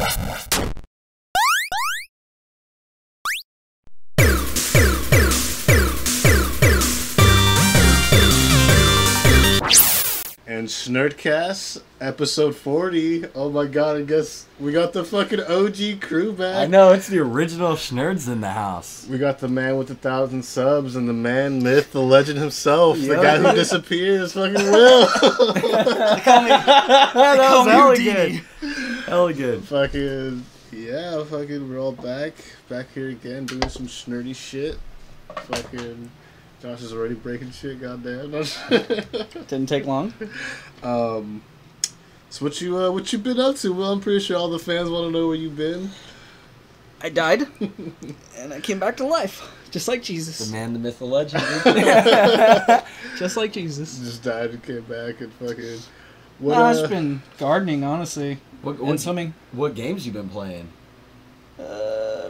And Shnerdcast, episode 40. Oh my god, I guess we got the fucking OG crew back. I know, it's the original Shnerd's in the house. We got the man with 1,000 subs and the man, myth, the legend himself. The guy who disappears, fucking Will. They call me hella Houdini. good. Hella good. Fucking, yeah, fucking, we're all back. Back here again, doing some Shnerdy shit. Fucking... Josh is already breaking shit, goddamn. Didn't take long. So what you been up to? Well, I'm pretty sure all the fans want to know where you've been. I died, and I came back to life, just like Jesus. The man, the myth, the legend. Just like Jesus. Just died and came back and fucking... I've just been gardening, honestly, and swimming. What games you been playing?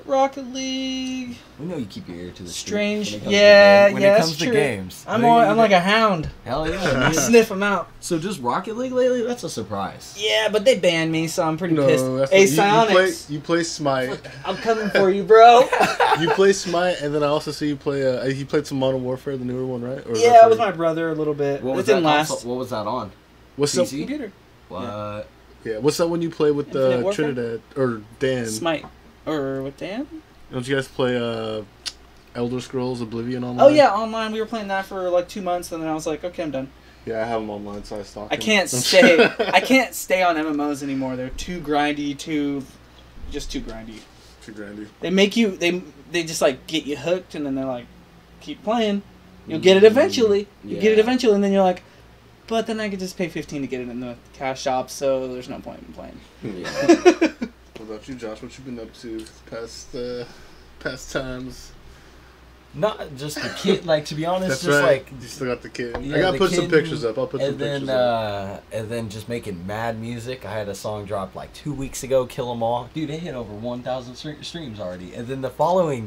Rocket League. We know you keep your ear to the Strange. street When it comes to games. I'm like a hound. Hell yeah. I sniff them out. So just Rocket League lately? That's a surprise. Yeah, but they banned me, so I'm pretty pissed. Hey, Psionics. you play Smite. I'm coming for you, bro. You play Smite, and then I also see you play. You played some Modern Warfare, the newer one, right? Or yeah, with my brother a little bit. What it was didn't that last. What was that on? What's PC? up? Computer. What? Yeah. What's up when you play with Trinidad or Dan? Smite. Or with Dan? Don't you guys play Elder Scrolls Oblivion online? Oh yeah, online. We were playing that for like 2 months, and then I was like, okay, I'm done. Yeah, I have them online, so I stopped. I can't stay. I can't stay on MMOs anymore. They're too grindy. Just too grindy. Too grindy. They make you. They just like get you hooked, and then they're like, keep playing. You'll get it eventually. You get it eventually, and then you're like, but then I could just pay $15 to get it in the cash shop, so there's no point in playing. Yeah. What about you, Josh? What you been up to past times? Not just the kid. Like, to be honest, That's just right. like You still got the kid. Yeah, I gotta the put some kid, pictures up. I'll put some pictures up. And then just making mad music. I had a song drop like 2 weeks ago, Kill 'Em All. Dude, it hit over 1,000 streams already. And then the following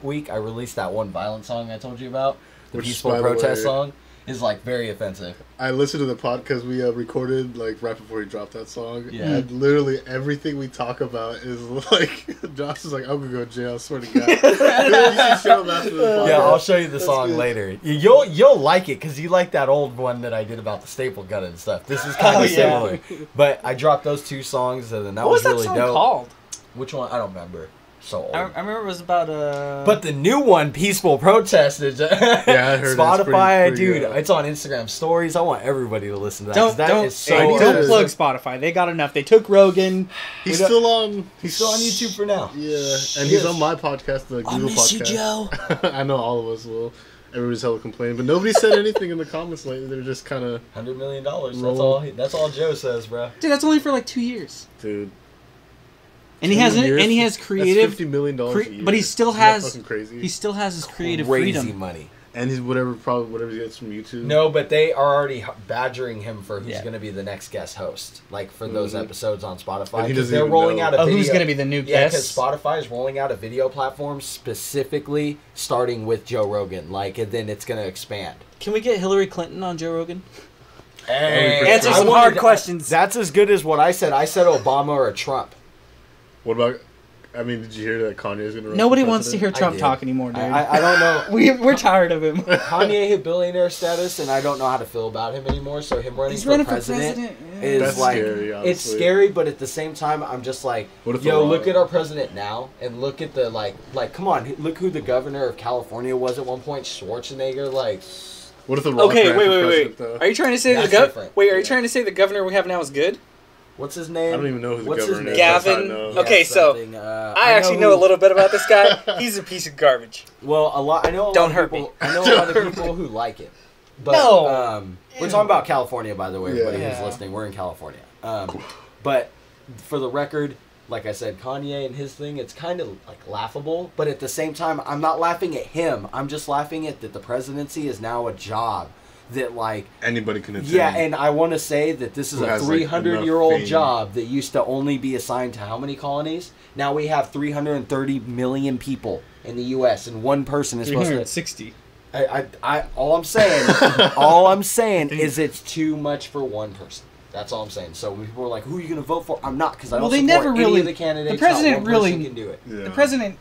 week, I released that one violent song I told you about. The peaceful protest song is like very offensive. I listened to the pod because we recorded like right before he dropped that song. Yeah. And literally everything we talk about is like Josh is like, I'm gonna go to jail, I swear to God. You should show him after the podcast. Yeah, I'll show you the song later. You'll like it because you like that old one that I did about the staple gun and stuff. This is kind of similar. But I dropped those 2 songs and then that was really dope. What was that song called? Which one? I don't remember. So old. I remember it was about But the new one, Peaceful Protest, is yeah, I heard Spotify, it's pretty dude. good. It's on Instagram stories. I want everybody to listen to that. Don't plug Spotify. They got enough. They took Rogan. He's still on YouTube for now. Yeah, and he's on my podcast, the Google I miss podcast. you, Joe. I know all of us will. Everybody's hella complaining, but nobody said anything in the comments lately. They're just kind of $100 million. That's all Joe says, bro. Dude, that's only for like 2 years. Dude. And he has creative. That's $50 million a year. But he still has. Crazy. He still has his creative Crazy freedom. money. And he's whatever he gets from YouTube. No, but they are already badgering him for who's going to be the next guest host, like for those episodes on Spotify. Because they're rolling out a video. Who's going to be the new guest? Yeah, because Spotify is rolling out a video platform specifically starting with Joe Rogan. Like, and then it's going to expand. Can we get Hillary Clinton on Joe Rogan? Hey, answer some hard questions. That's as good as what I said. I said Obama or Trump. What about? I mean, did you hear that Kanye's gonna run? Nobody wants to hear Trump talk anymore, dude. I don't know. We're tired of him. Kanye hit billionaire status, and I don't know how to feel about him anymore. So him running for president is That's like scary, it's scary, but at the same time, I'm just like, look at our president now, and look at the like, come on, look who the governor of California was at one point, Schwarzenegger, like. What if the Rock wait. Are you trying to say Are you trying to say the governor we have now is good? What's his name? I don't even know who the governor is. Gavin. Okay, so I actually know a little bit about this guy. He's a piece of garbage. Well, I know a lot of people who like it. But, we're talking about California, by the way. Everybody who's listening, we're in California. But for the record, like I said, Kanye and his thing, it's kind of like laughable. But at the same time, I'm not laughing at him. I'm just laughing at that the presidency is now a job that like anybody can attend. Yeah, and I want to say that this is a 300-year-old job that used to only be assigned to how many colonies? Now we have 330 million people in the U.S. and one person is supposed to 360. All I'm saying is it's too much for one person. That's all I'm saying. So when people are like, "Who are you going to vote for?" I'm not, because I don't they support never any really, of the candidates. the president not one really person can do it. Yeah. The president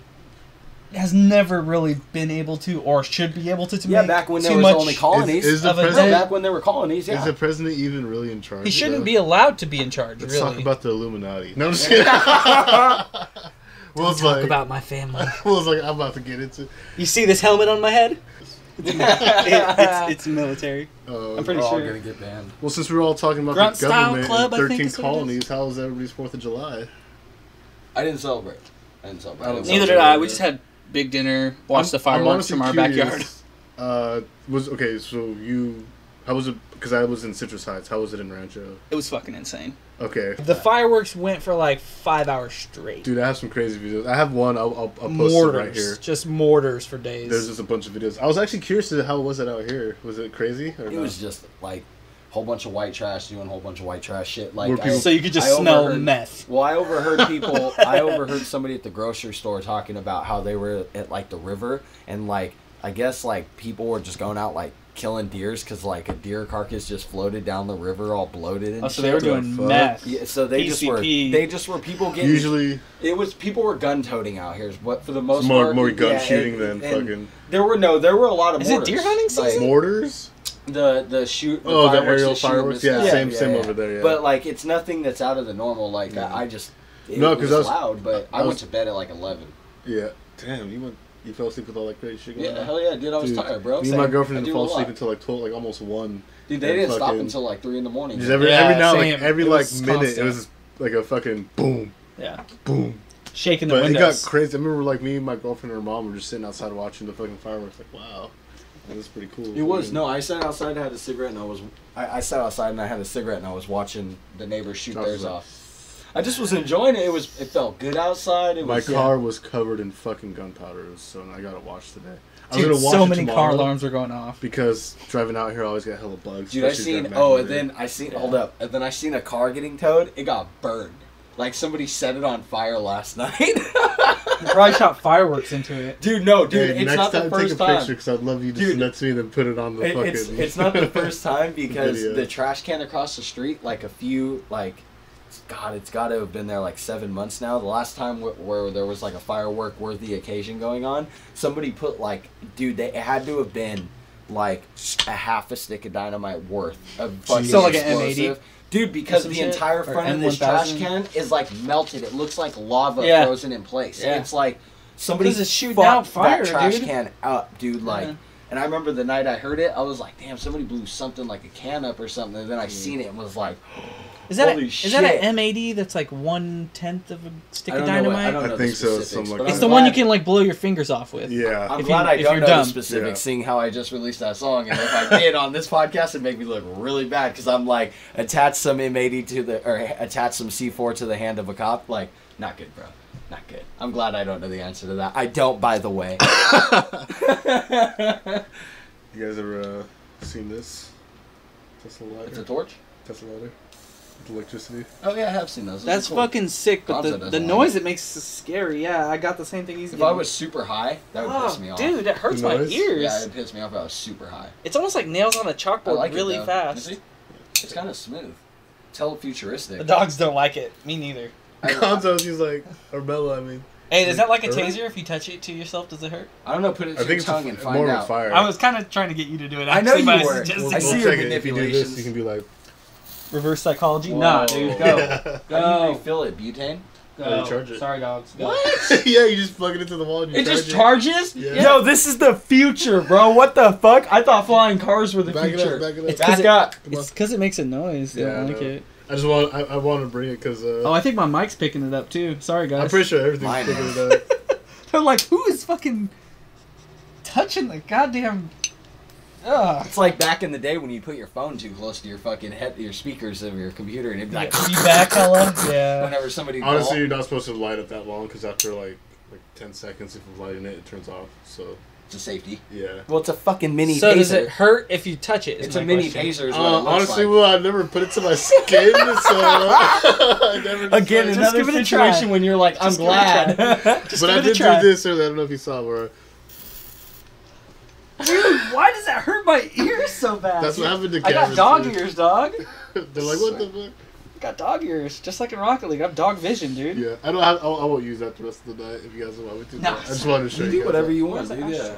has never really been able to, or should be able to make back when there too was much only colonies. Is the of a president- day. Back when there were colonies, yeah. Is the president even really in charge? He shouldn't though? be allowed to be in charge. Let's really. talk about the Illuminati. No, I'm just kidding. Will's Talk like, about my family. Will's like, I'm about to get into. You see this helmet on my head? It's military. I'm pretty We're all sure. gonna get banned. Well, since we were all talking about Grunt the Style government Club, I and think 13 is what it is. colonies, how was everybody's 4th of July? I didn't celebrate. I didn't celebrate. Neither did I. We just had big dinner, watched the fireworks from our backyard. How was it? Because I was in Citrus Heights. How was it in Rancho? It was fucking insane. Okay. The fireworks went for like 5 hours straight. Dude, I have some crazy videos. I have one. I'll post Mortars, it right here. just mortars for days. There's just a bunch of videos. I was actually curious to how was it out here. Was it crazy? Or It no? was just like a whole bunch of white trash doing a whole bunch of white trash shit. Like, Were people- so you could just I smell overheard- meth. Well, I overheard people. I overheard somebody at the grocery store talking about how they were at like the river, and like I guess like people were just going out like killing deers because like a deer carcass just floated down the river all bloated and Oh, so shit. they were doing fuck? meth. Yeah, so they PCP. just were people getting. Usually It was people were gun toting out here. Is what for the most more part. more gun yeah, shooting and- than and fucking There were a lot of Is it mortars. deer hunting season? mortars. The shoot. The Oh, the fireworks aerial that shoot in fireworks. the Yeah, sky. same over there. Yeah. But like it's nothing that's out of the normal. Like Yeah. I just it No, was 'cause I was- loud, but I I went was- to bed at like 11. Yeah. Damn, you fell asleep with all that crazy shit going Yeah, on? hell yeah, dude. I was Dude, tired, bro. Me and my Same. girlfriend I didn't do a fall asleep lot. until like 12, like almost 1. Dude, they and didn't stop fucking- until like 3 in the morning. Just every Yeah, now, same. like every It like was minute, constant. it was just like a fucking boom, Yeah, boom. shaking the But it got windows. crazy. I remember like me and my girlfriend and her mom were just sitting outside watching the fucking fireworks. Like, wow, that was pretty cool. It was no. I sat outside and had a cigarette, and I sat outside and I had a cigarette, and I was watching the neighbors shoot theirs off. I just was enjoying it. It felt good outside. It My was, car was covered in fucking gunpowder, so I gotta watch today. I Dude, was gonna watch so it many tomorrow car alarms were going off. because driving out here I always get hella bugs. Dude, I especially seen. driving Oh, back and in then I seen. Hold up. And then I seen a car getting towed. It got burned. Like somebody set it on fire last night. They probably shot fireworks into it. Dude, no, the day. dude. Hey, it's next not the time first take a time. picture because I'd love you to Dude, send that to me and then put it on the fucking. It's not the first time because Video. the trash can across the street, like a few, like, God, it's got to have been there like 7 months now. The last time where there was like a firework worthy occasion going on, somebody put like, dude, it had to have been like a half a stick of dynamite worth of fucking So like an explosive. M80? Dude, because Some the shit? entire Or front of this M1000? trash can is like melted. It looks like lava Yeah. frozen in place. Yeah. It's like somebody 'Cause it's shooting fucked out fire, that trash dude. can up, dude. Like, Yeah. and I remember the night I heard it, I was like, damn, somebody blew something like a can up or something. And then I seen it and was like, Is that holy is that shit. an M80 that's like 1/10 of a stick I of don't know dynamite? I don't know I think the so, specifics, something like but that. It's I'm the one you glad- can like blow your fingers off with. Yeah. I'm if glad you- I if don't you're know dumb. the specifics, Yeah. seeing how I just released that song. And if I did on this podcast, it'd make me look really bad because I'm like, attach some M80 or attach some C4 to the hand of a cop. Like, not good, bro. Not good. I'm glad I don't know the answer to that. I don't, by the way. You guys ever seen this? Tesla lighter. It's a torch? Tesla lighter. With electricity. Oh, yeah, I have seen those. Those That's are cool. fucking sick, but Gonzo the doesn't noise like it makes is scary. Yeah, I got the same thing he's If getting. I was super high, that would piss me off. Dude, that hurts The my noise? ears. Yeah, it pissed me off if I was super high. It's almost like nails on a I chalkboard like really it, though. fast. You see? It's kind of smooth. It's hella futuristic. The dogs don't like it. Me neither. Gonzo's, he's like, or Bella, I mean. Hey, is that like a Hurt? taser? If you touch it to yourself, does it hurt? I don't know, put it to I your think it's tongue and find more of out. a fire. I was kind of trying to get you to do it. I know Actually, you but were. suggested I see it. your check it. If you do this, manipulations. you can be like, Reverse psychology? Whoa. Nah, dude. Go. Yeah. How do Go. you refill it? Butane? How you charge it? Sorry, dogs. Go. What? yeah, you just plug it into the wall and you It charge just charges? Yeah. Yo, this is the future, bro. What the fuck? I thought flying cars were the Back future. it up, back it up. It's 'cause Back up. Come on. It's because it makes a noise. They Yeah, don't I like know. it. I want to bring it because Oh, I think my mic's picking it up too. Sorry, guys. I'm pretty sure everything's Mine picking is. it up. I'm like, who is fucking touching the goddamn? Ugh. It's like back in the day when you put your phone too close to your fucking head, your speakers of your computer, and it'd be like, Feedback, hello. Yeah. whenever somebody Honestly, you're not supposed to light it that long because after like 10 seconds, if you're lighting it, it turns off. So it's a safety. yeah. Well, it's a fucking mini So taser. does it hurt if you touch it? is It's a my mini question. taser. Is what it looks Honestly, like. well, I never put it to my skin, so I never. Again, Just another give it a try. situation when you're like, I'm Just give it a glad. Just but give I it a did try. do this earlier. I don't know if you saw where. Dude, why does that hurt my ears so bad? That's what happened to I Cameron. got dog ears, dog. They're like, what the fuck? I got dog ears, just like in Rocket League. I have dog vision, dude. Yeah, I won't use that the rest of the night if you guys want me to. No, I just wanted to show You you do guys whatever that. you want, dude. Yeah.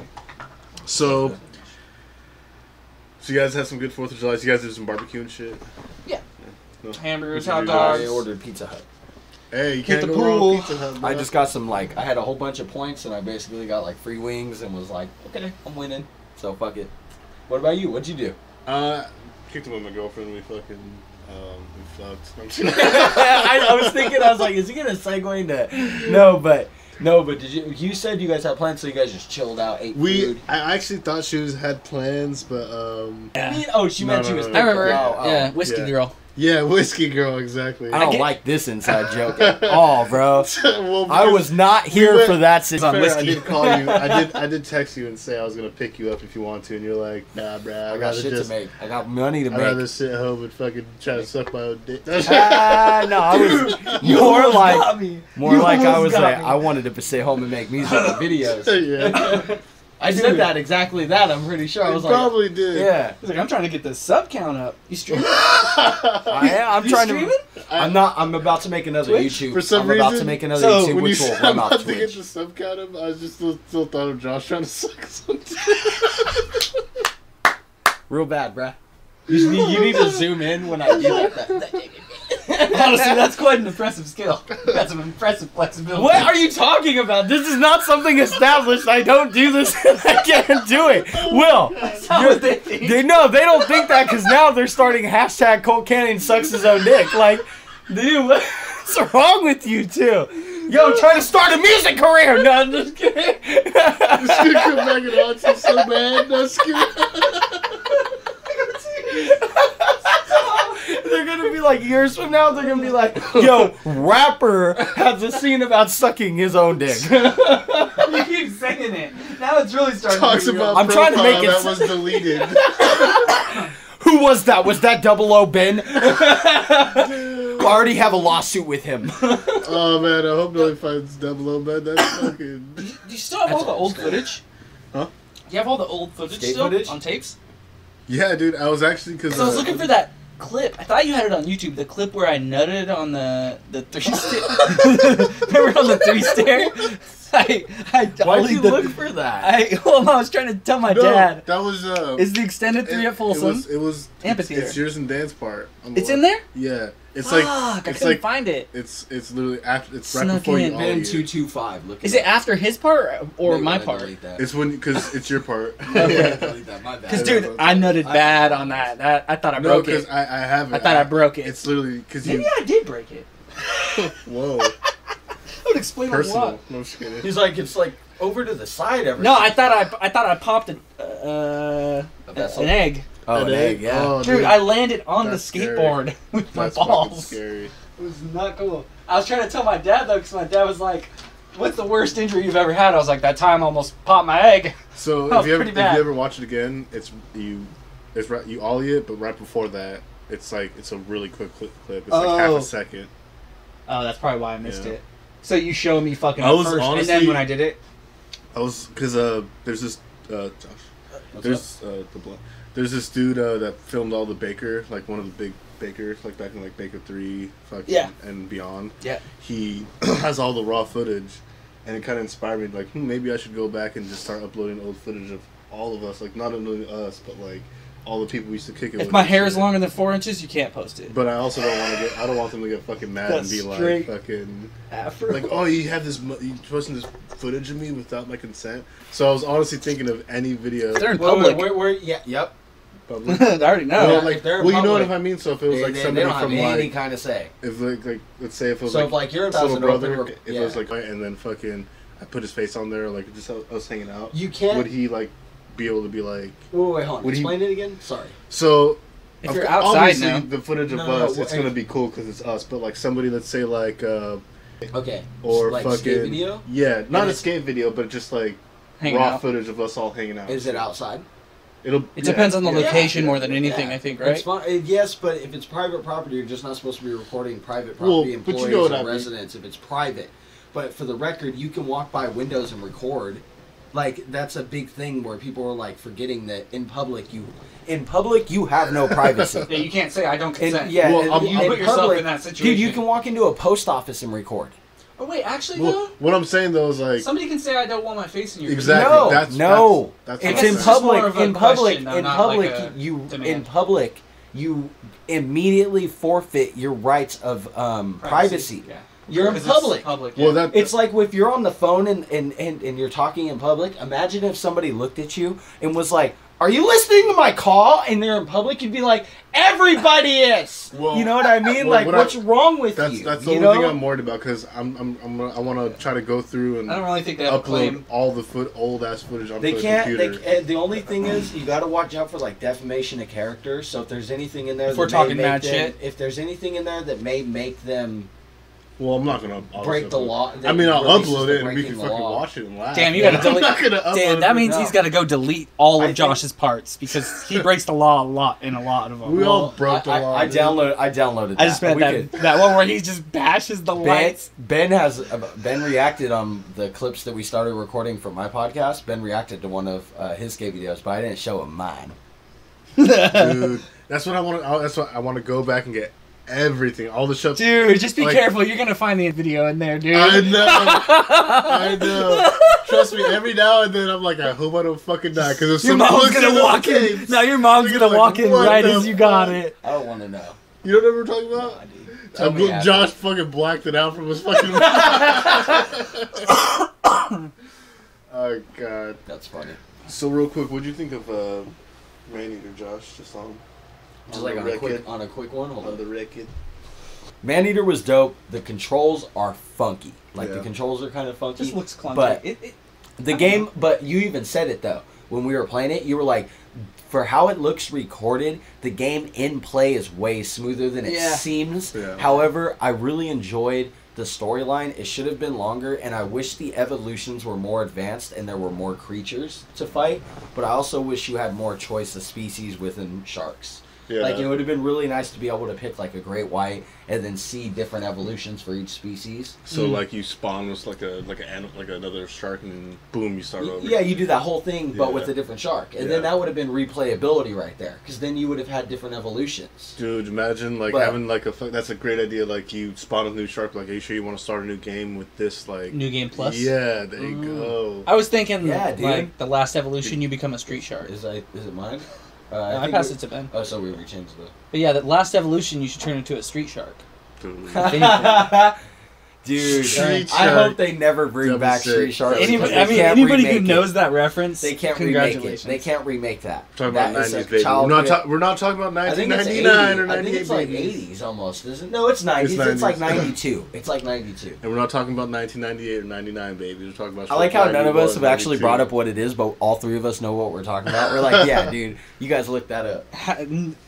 So you guys had some good 4th of July. You guys did some barbecue and shit. Yeah. No. Hamburgers, What'd you hot do, dogs. I ordered Pizza Hut. Hey, you Hit can't the go wrong pool. with Pizza Hut, bro. I just got some, like, I had a whole bunch of points, and I basically got, like, free wings, and was like, okay, I'm winning, so fuck it. What about you? What'd you do? Kicked him with my girlfriend. We fucking we fucked. I was thinking, I was like, is he gonna segue into? No, but did you said you guys had plans, so you guys just chilled out, ate food? I actually thought she had plans, but Yeah. She meant she was. I remember. Yeah, Whiskey Yeah. girl. yeah, whiskey girl, exactly. I don't like this inside joke at all, bro. Well, I was not here for that. fair, I did call you. I did text you and say I was gonna pick you up if you want to, and you're like, nah, bruh. I got shit to make. I got money to I'd rather make. sit at home and fucking try to suck my own dick. No, I was more like I was like me. I wanted to sit home and make music and videos. Yeah, I said that exactly that. I'm pretty sure. I was like, probably did. yeah. He's like, I'm trying to get the sub count up. You streaming? I'm You trying streaming? to. I'm not. I'm about to make another Twitch? YouTube. For some I'm about to reason- make another So, YouTube, When you which will said run I'm off about to get Twitch. the sub count up, I was just still thought of Josh trying to suck something. Real bad, bruh. You need to zoom in when I do that. Honestly, that's quite an impressive skill. That's some impressive flexibility. What are you talking about? This is not something established. I don't do this. I can't do it. Will, That's not what they think. they don't think that because now they're starting hashtag Colt Cannon sucks his own dick. Like, dude, what's wrong with you two? Yo, I'm trying to start a music career. No, I'm just kidding. I'm just gonna come back and haunt you so bad. That's good. They're gonna be like years from now. They're gonna be like, "Yo, rapper has a scene about sucking his own dick." You keep saying it. Now it's really starting Talks to be about I'm trying to make it that was deleted. Who was that? Was that Double O Ben? I already have a lawsuit with him. Oh man, I hope nobody finds Double O Man. That's fucking. Do you still have all the old footage? Huh? Do you have all the old footage Skate still footage? on tapes? Yeah, dude. I was actually because So I was looking for that clip. I thought you had it on YouTube. The clip where I nutted on the 3 stair. Remember on the 3 stair? I Why'd you ollied look for that? I was trying to tell my dad. That was It's the extended 3 at Folsom. It was Amphitheater. It's yours and Dan's part. It's in there? Yeah, it's Fuck, like I it's couldn't like find it. it's literally after. It's right Snuck before in. you Ben ollie it. 225. Look. Is it after his part or my part? It's when because it's your part. Yeah. Delete that. My bad. Because dude, I nutted bad on that. I thought I No, broke because it. I have it. I thought I broke it. It's literally because Maybe you. I did break it. Whoa, That would explain a personal. lot. No, I'm just kidding. He's like, it's like over to the side. No, I thought I popped an egg. Oh, an egg. Yeah. Oh, Dude, I landed on the That's scary. skateboard with my That's fucking balls. scary. It was not cool. I was trying to tell my dad though, because my dad was like, "What's the worst injury you've ever had?" I was like, "That time I almost popped my egg." So That if you was pretty ever bad. watch it again, it's right, you ollie it, but right before that, it's like it's a really quick clip. It's like half Oh. a second. Oh, that's probably why I missed Yeah. it. So you show me fucking I was first, and honestly- then when I did it, I was because there's this Josh. There's this dude that filmed all the Baker, like one of the big Baker, like back in like Baker 3, fucking Yeah. and beyond. Yeah. He has all the raw footage, and it kind of inspired me. Like, maybe I should go back and just start uploading old footage of all of us, like not only us, but like all the people we used to kick it with. if my and hair is shit. longer than 4 inches, you can't post it. But I also don't want to get. I don't want them to get fucking mad and That's be like straight fucking. Afro. Like, oh, you have this. You posting this footage of me without my consent. So I was honestly thinking of any video. They're in Wait, public. yeah, yep. Public. I already know. Well, Yeah, like, if they're in well, you know what public, if I mean. So if it was like they somebody don't have from any like, kind of say. if like let's say if it was So like if like you're little about to brother, open, if it was like and then fucking I put his face on there, like just us hanging out. you can't. Would he like be able to be like? Wait, hold on. would he- Explain it again. Sorry. So If you're outside obviously now. the footage of No, us, no, it's hey. gonna be cool because it's us. But like somebody, let's say like Okay. or like fucking skate video. yeah, not a it's- skate video, but just like Hanging raw out. footage of us all hanging out. Is it outside? It'll. It depends on the yeah. location more than anything, Yeah. I think, It's right? fine. Yes, but if it's private property, you're just not supposed to be recording private Well, property, but you employees, know what or I mean. residents if it's private. But for the record, you can walk by windows and record. Like, that's a big thing where people are, like, forgetting that in public you have no privacy. Yeah, you can't say, I don't consent. Yeah, well, you put yourself in that situation. Dude, you can walk into a post office and record. Oh, wait, actually, though? What I'm saying, though, is, like... Somebody can say, I don't want my face in your Exactly. No, that's it's in public. In public, you immediately forfeit your rights of privacy. Yeah. You're in public. Well, it's like if you're on the phone and you're talking in public. Imagine if somebody looked at you and was like, "Are you listening to my call?" And they're in public. You'd be like, "Everybody is." Well, you know what I mean? Well, like, what's wrong with you? That's the only thing I'm worried about, because I want to try to go through and I don't really think they have upload all the old ass footage onto the computer. The only thing is, you got to watch out for like defamation of character. So if there's anything in there, if we're talking mad shit, if there's anything in there that may make them. Well, I'm not gonna break the law. I mean, I'll upload it and we can fucking watch it and laugh. Damn, you gotta delete. Damn, that means he's gotta go delete all of Josh's parts because he breaks the law in a lot of them. We all broke the law. I downloaded. I just meant that one where he just bashes the lights. Ben reacted on the clips that we started recording for my podcast. Ben reacted to one of his skate videos, but I didn't show him mine. Dude, that's what I want. That's what I want to go back and get. Everything, all the shows. Dude, just be careful. You're gonna find the video in there, dude. I know. Trust me. Every now and then, I'm like, I hope I don't fucking die, because if your mom's gonna walk in. Now your mom's gonna walk in right as you got it. I don't want to know. You don't know what we're talking about? Josh fucking blacked it out from his fucking. Oh god, that's funny. So real quick, what'd you think of Maneater, Josh? Just on. Just like on a quick one? On the record. Maneater was dope. The controls are funky. Like, the controls are kind of funky. Just looks clunky. But the game, but you even said it, though. When we were playing it, you were like, for how it looks recorded, the game in play is way smoother than it seems. Yeah. However, I really enjoyed the storyline. It should have been longer, and I wish the evolutions were more advanced and there were more creatures to fight. But I also wish you had more choice of species within sharks. Yeah. Like, it would have been really nice to be able to pick, like, a great white and then see different evolutions for each species. So, like, you spawn with, like another shark, and then, boom, you start over. Yeah, you do that whole thing, but with a different shark. And then that would have been replayability right there, because then you would have had different evolutions. Dude, imagine, like, having, like, that's a great idea. Like, you spawn a new shark, like, are you sure you want to start a new game with this, like... New Game Plus? Yeah, there you go. I was thinking, like, the last evolution, you become a street shark. Is it mine? I passed it to Ben. Oh, so we rechanged it. But yeah, the last evolution, you should turn into a street shark. Dude, I hope they never bring back Street Shark. Anybody who knows that reference, they can't remake it. They can't remake that. We're talking about 90s, baby. We're not talking about 1999 or 98. I think it's like 80s almost, isn't it? No, it's 90s. It's like 92. It's like 92. And we're not talking about 1998 or 99, baby. We're talking about... I like how none of us have actually brought up what it is, but all three of us know what we're talking about. We're like, yeah, dude, you guys look that up.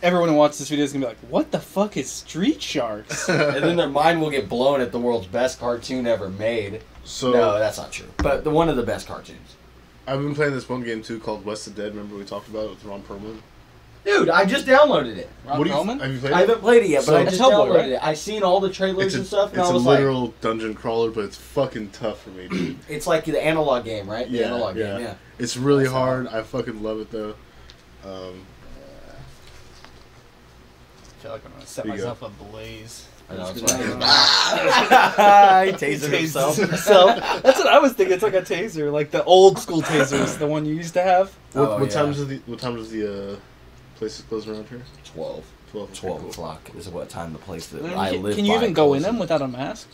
Everyone who watches this video is going to be like, what the fuck is Street Sharks? And then their mind will get blown at the world's best cartoon ever made. So no, that's not true. But one of the best cartoons. I've been playing this one game too called West of Dead. Remember we talked about it with Ron Perlman? Dude, I just downloaded it. Ron Perlman? Have you played it? I haven't played it yet, but I just downloaded it. I've seen all the trailers and stuff. It's a literal dungeon crawler, but it's fucking tough for me, dude. It's like the analog game, right? The analog game, yeah. It's really hard. I fucking love it though. I feel like I'm gonna set myself ablaze. I know, that's right. He tasered himself. That's what I was thinking. It's like a taser, like the old school tasers, the one you used to have. What time does the place close around here? 12 cool. o'clock is what time the place that I live by. Can you even go in them without a mask?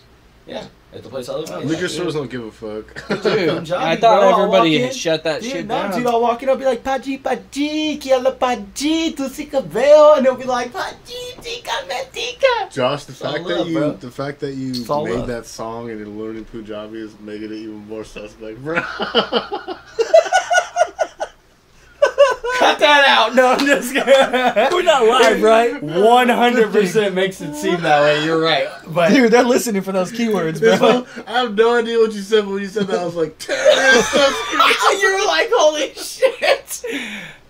Yeah, at the place I live by. Liquor stores don't give a fuck. Dude, I thought everybody had shut that shit down. Dude, I'll walk in, I'll be like, Paji, quiero Paji, tu si cabello, and they'll be like, Paji, tika metika. Josh, the fact that you made that song and you're learning Punjabi is making it even more suspect, bro. Cut that out. No, I'm just kidding. We're not live, right? 100% makes it seem that way. You're right. But dude, they're listening for those keywords, bro. I have no idea what you said, but when you said that, I was like, you were like, holy shit.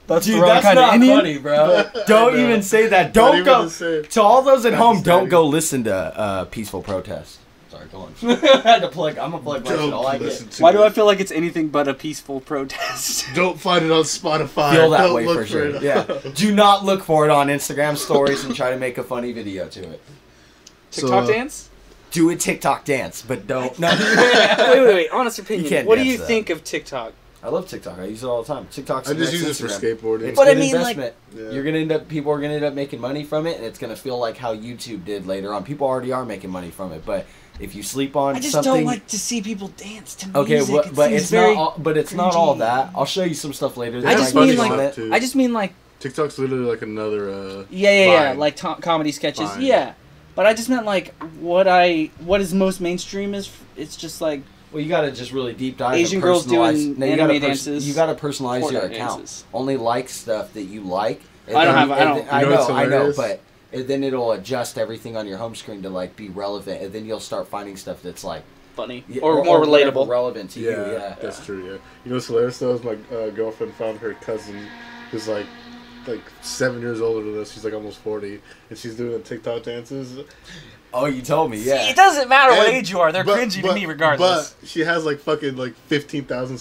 That's dude, that's not funny, bro. Don't even say that. Don't go. To all those at home, don't go listen to Peaceful Protest. Sorry, go on. I had to plug. I'm gonna plug my shit. I get. Why do I feel like it's anything but a peaceful protest? Don't find it on Spotify. Feel that Don't way look for sure. it. Yeah. Do not look for it on Instagram stories and try to make a funny video to it. TikTok dance? Do a TikTok dance, but don't. No. Wait. Honest opinion. What do you think of TikTok? I love TikTok. I use it all the time. TikTok's I just use it for skateboarding. It's an investment. You're gonna end up. People are gonna end up making money from it, and it's gonna feel like how YouTube did later on. People already are making money from it, but if you sleep on something, I just don't like to see people dance to music. Okay, but it's not. But it's not all that. I'll show you some stuff later. I just mean like TikTok's literally like another. Yeah, like comedy sketches. Vine. Yeah, but I just meant like what is most mainstream is. It's just like. Well, you gotta just really deep dive. Asian girls doing anime dances. You gotta personalize your account. Dances. Only like stuff that you like. I don't. I know, but then it'll adjust everything on your home screen to like be relevant, and then you'll start finding stuff that's like funny or more relatable, relevant to you. Yeah, that's true. Yeah, you know what's hilarious though is my girlfriend found her cousin, who's like 7 years older than us. She's like almost 40, and she's doing the TikTok dances. Oh, you told me, yeah. See, it doesn't matter what age you are. They're cringy to me regardless. But she has like fucking 15,000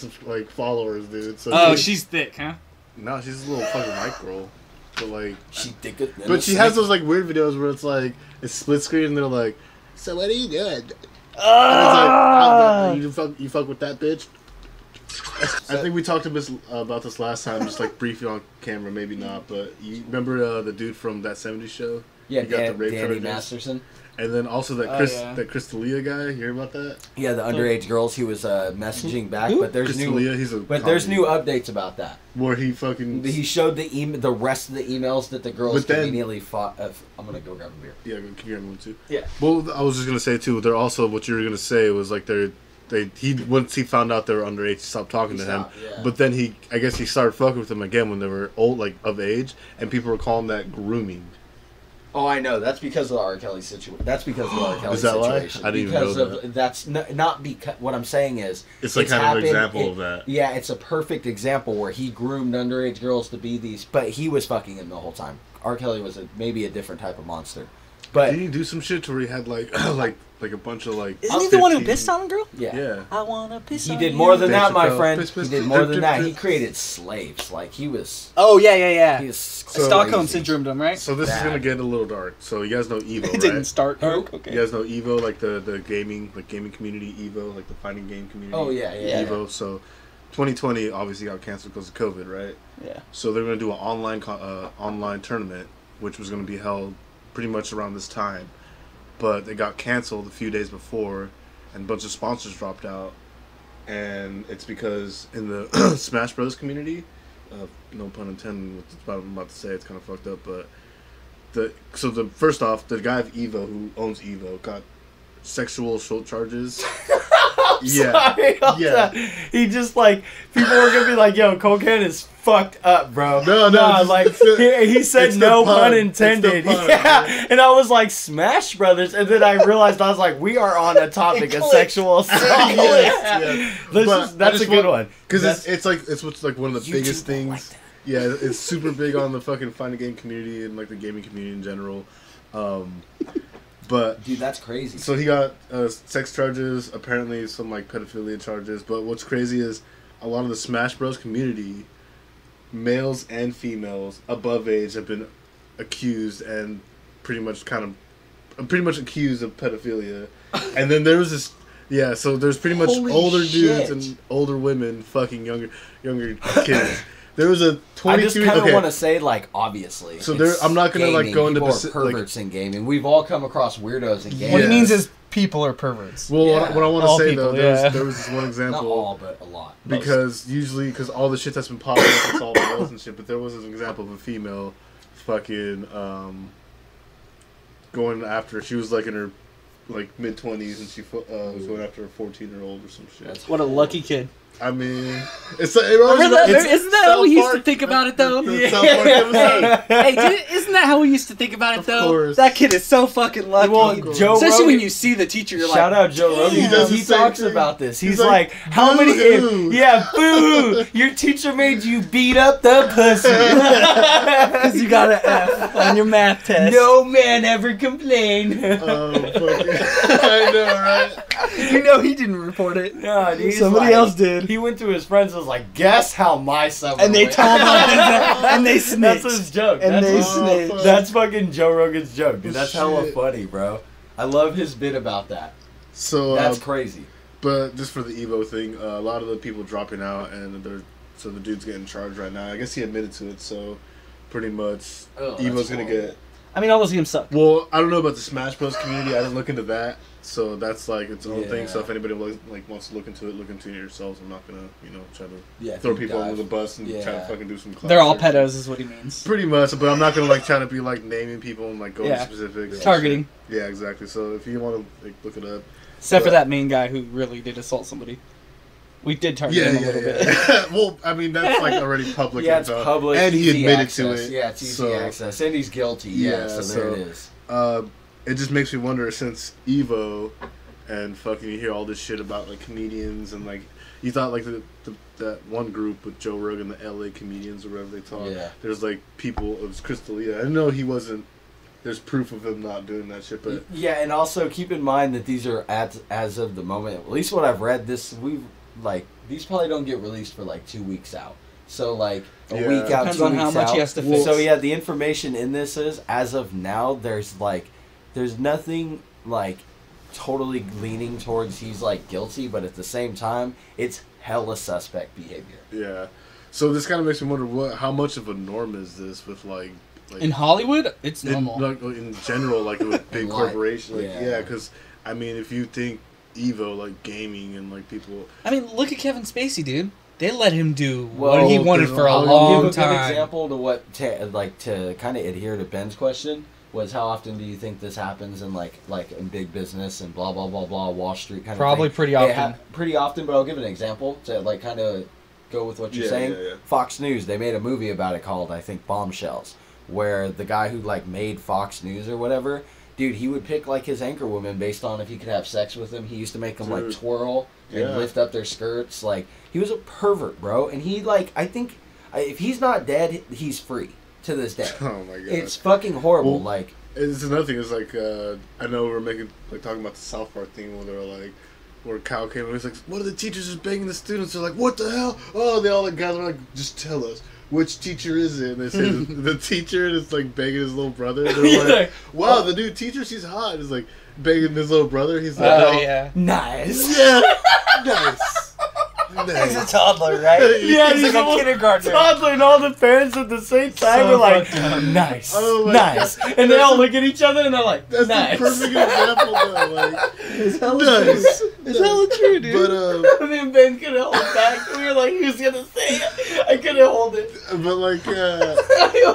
followers, dude. So she's thick, huh? No, she's a little fucking white girl. But like she thicker. But she has those like weird videos where it's like it's split screen and they're like, "So what are you doing?" And it's like, you fuck with that bitch. I think we talked about this last time, just like briefly on camera, maybe not. But you remember the dude from That 70s Show? Yeah, Danny Masterson. And then also that Chris D'Elia guy, you hear about that? Yeah, the underage girls he was messaging back, but there's there's new updates about that. Where he showed the rest of the emails that the girls conveniently fought. I'm gonna go grab a beer. Yeah, can you grab one too? Yeah. Well, I was just gonna say too. They're also what you were gonna say was like once he found out they were underage, he stopped talking to him. Yeah. But then I guess he started fucking with them again when they were old, like of age, and people were calling that grooming. Oh, I know. That's because of the R. Kelly situation. That's because of the R. Kelly is that situation. Why? I didn't even know that. That's not because. What I'm saying is, it's like kind of an example of that. Yeah, it's a perfect example where he groomed underage girls to be these, but he was fucking them the whole time. R. Kelly was maybe a different type of monster. But did he do some shit where he had like like a bunch of like? Isn't he the one who pissed on a girl? Yeah. I wanna piss on you. He did more than that, my friend. He did more than that. He created slaves. Like he was. Oh yeah. He was Stockholm syndromed him, right? So this is gonna get a little dark. So you guys know EVO, right? It didn't start dark. Okay. You guys know EVO, like the gaming community, EVO, like the fighting game community. Oh yeah. EVO. So 2020 obviously got canceled because of COVID, right? Yeah. So they're gonna do an online tournament, which was gonna be held pretty much around this time. But it got canceled a few days before, and a bunch of sponsors dropped out. And it's because in the Smash Bros. Community, no pun intended with what I'm about to say, it's kind of fucked up, but first off, the guy of EVO who owns EVO got sexual assault charges. Sorry about that. He just people were gonna be like, "Yo, cocaine is fucked up, bro." No, like he said, no pun intended. Pun, and I was like, "Smash Brothers," and then I realized I was like, "We are on a topic of sexual assault." That's a good one because it's one of the biggest things. Like yeah, it's super big on the fucking fighting game community and like the gaming community in general. But dude, that's crazy. So he got sex charges, apparently some like pedophilia charges. But what's crazy is a lot of the Smash Bros. Community, males and females above age, have been accused and pretty much accused of pedophilia. And then there was this. Yeah, so there's pretty much older dudes and older women fucking younger kids. There was a 22. I just kind of want to say, obviously. So I'm not gonna go into perverts in gaming. We've all come across weirdos in gaming. What it means is people are perverts. Well, what I want to say though, there was this one example. Not all, but a lot. Because usually, all the shit that's been popping up, it's all males and shit. But there was an example of a female, fucking, going after. She was in her mid-20s, and she was going after a 14-year-old or some shit. What a lucky kid. I mean, isn't that how we used to think about it, though? Hey, isn't that how we used to think about it, though? Of course. That kid is so fucking lucky. Well, Joe Especially Rogan, when you see the teacher, you're shout out Joe Rogan. He talks about this. He's like, how many... boo! Your teacher made you beat up the pussy. Because you got an F on your math test. No man ever complained. Oh, fucking... I know, right? You know he didn't report it. No, dude, somebody else did. He went to his friends and was like, guess how my summer and they went. told him, and they snitched. That's his joke. And they snitched. That's fucking Joe Rogan's joke, dude. That's hella funny, bro. I love his bit about that. So that's crazy. But just for the EVO thing, a lot of the people dropping out, and the dude's getting charged right now. I guess he admitted to it, so pretty much EVO's gonna get... I mean, all those games suck. Well, I don't know about the Smash Bros. Community. I didn't look into that. So that's like its own thing. So if anybody wants to look into it yourselves. I'm not gonna try to throw people under the bus and try to fucking do some. They're all pedos, is what he means. Pretty much, but I'm not gonna try to be naming people and go into specifics. Targeting. Yeah, exactly. So if you want to look it up. Except for that main guy who really did assault somebody. We did target him a little bit. Well, I mean that's already public. Yeah, it's public. And he admitted to it. Yeah, it's easy access, and he's guilty. Yeah, so there it is. It just makes me wonder, since EVO and fucking you hear all this shit about comedians and you thought that one group with Joe Rogan, the LA comedians or whatever they talk. Yeah. There's people. It was Crystalia. I know he wasn't. There's proof of him not doing that shit, but yeah, and also keep in mind that these are as of the moment. At least what I've read, these probably don't get released for 2 weeks out. So a week out, depends 2 on weeks how much out. he has to fix. So yeah, the information in this is as of now. There's nothing totally leaning towards he's guilty, but at the same time, it's hella suspect behavior. Yeah. So this kind of makes me wonder how much of a norm is this with in Hollywood, it's normal. In general, with big corporations, because I mean, if you think EVO, gaming and people. I mean, look at Kevin Spacey, dude. They let him do what he wanted for a long time. Give a good example to what to kind of adhere to Ben's question was how often do you think this happens in in big business and blah blah blah blah Wall Street kind of Probably thing? pretty often. Pretty often, but I'll give an example to kind of go with what you're saying. Yeah. Fox News, they made a movie about it called I think Bombshells, where the guy who made Fox News or whatever, dude, he would pick his anchor woman based on if he could have sex with them. He used to make them twirl and lift up their skirts. He was a pervert, bro. And he I think if he's not dead, he's free to this day. Oh my god, it's fucking horrible. Well, it's another thing. It's I know we're making talking about the South Park thing where they're where Kyle came and he's one of the teachers is begging the students. They're what the hell? Oh, they all gather just tell us. Which teacher is it? And they say the teacher, and it's begging his little brother. And they're wow, the new teacher, she's hot. It's begging his little brother. He's yeah. Nice. Yeah, nice. He's a toddler, right? Yeah, he's a kindergartner. Toddler, and all the parents at the same time are nice, nice. God. And they all look at each other and they're that's nice. The perfect example, though. It's hella true. It's hella true, dude. But, I mean, Ben couldn't hold back. We were he was going to say it. I couldn't hold it. But,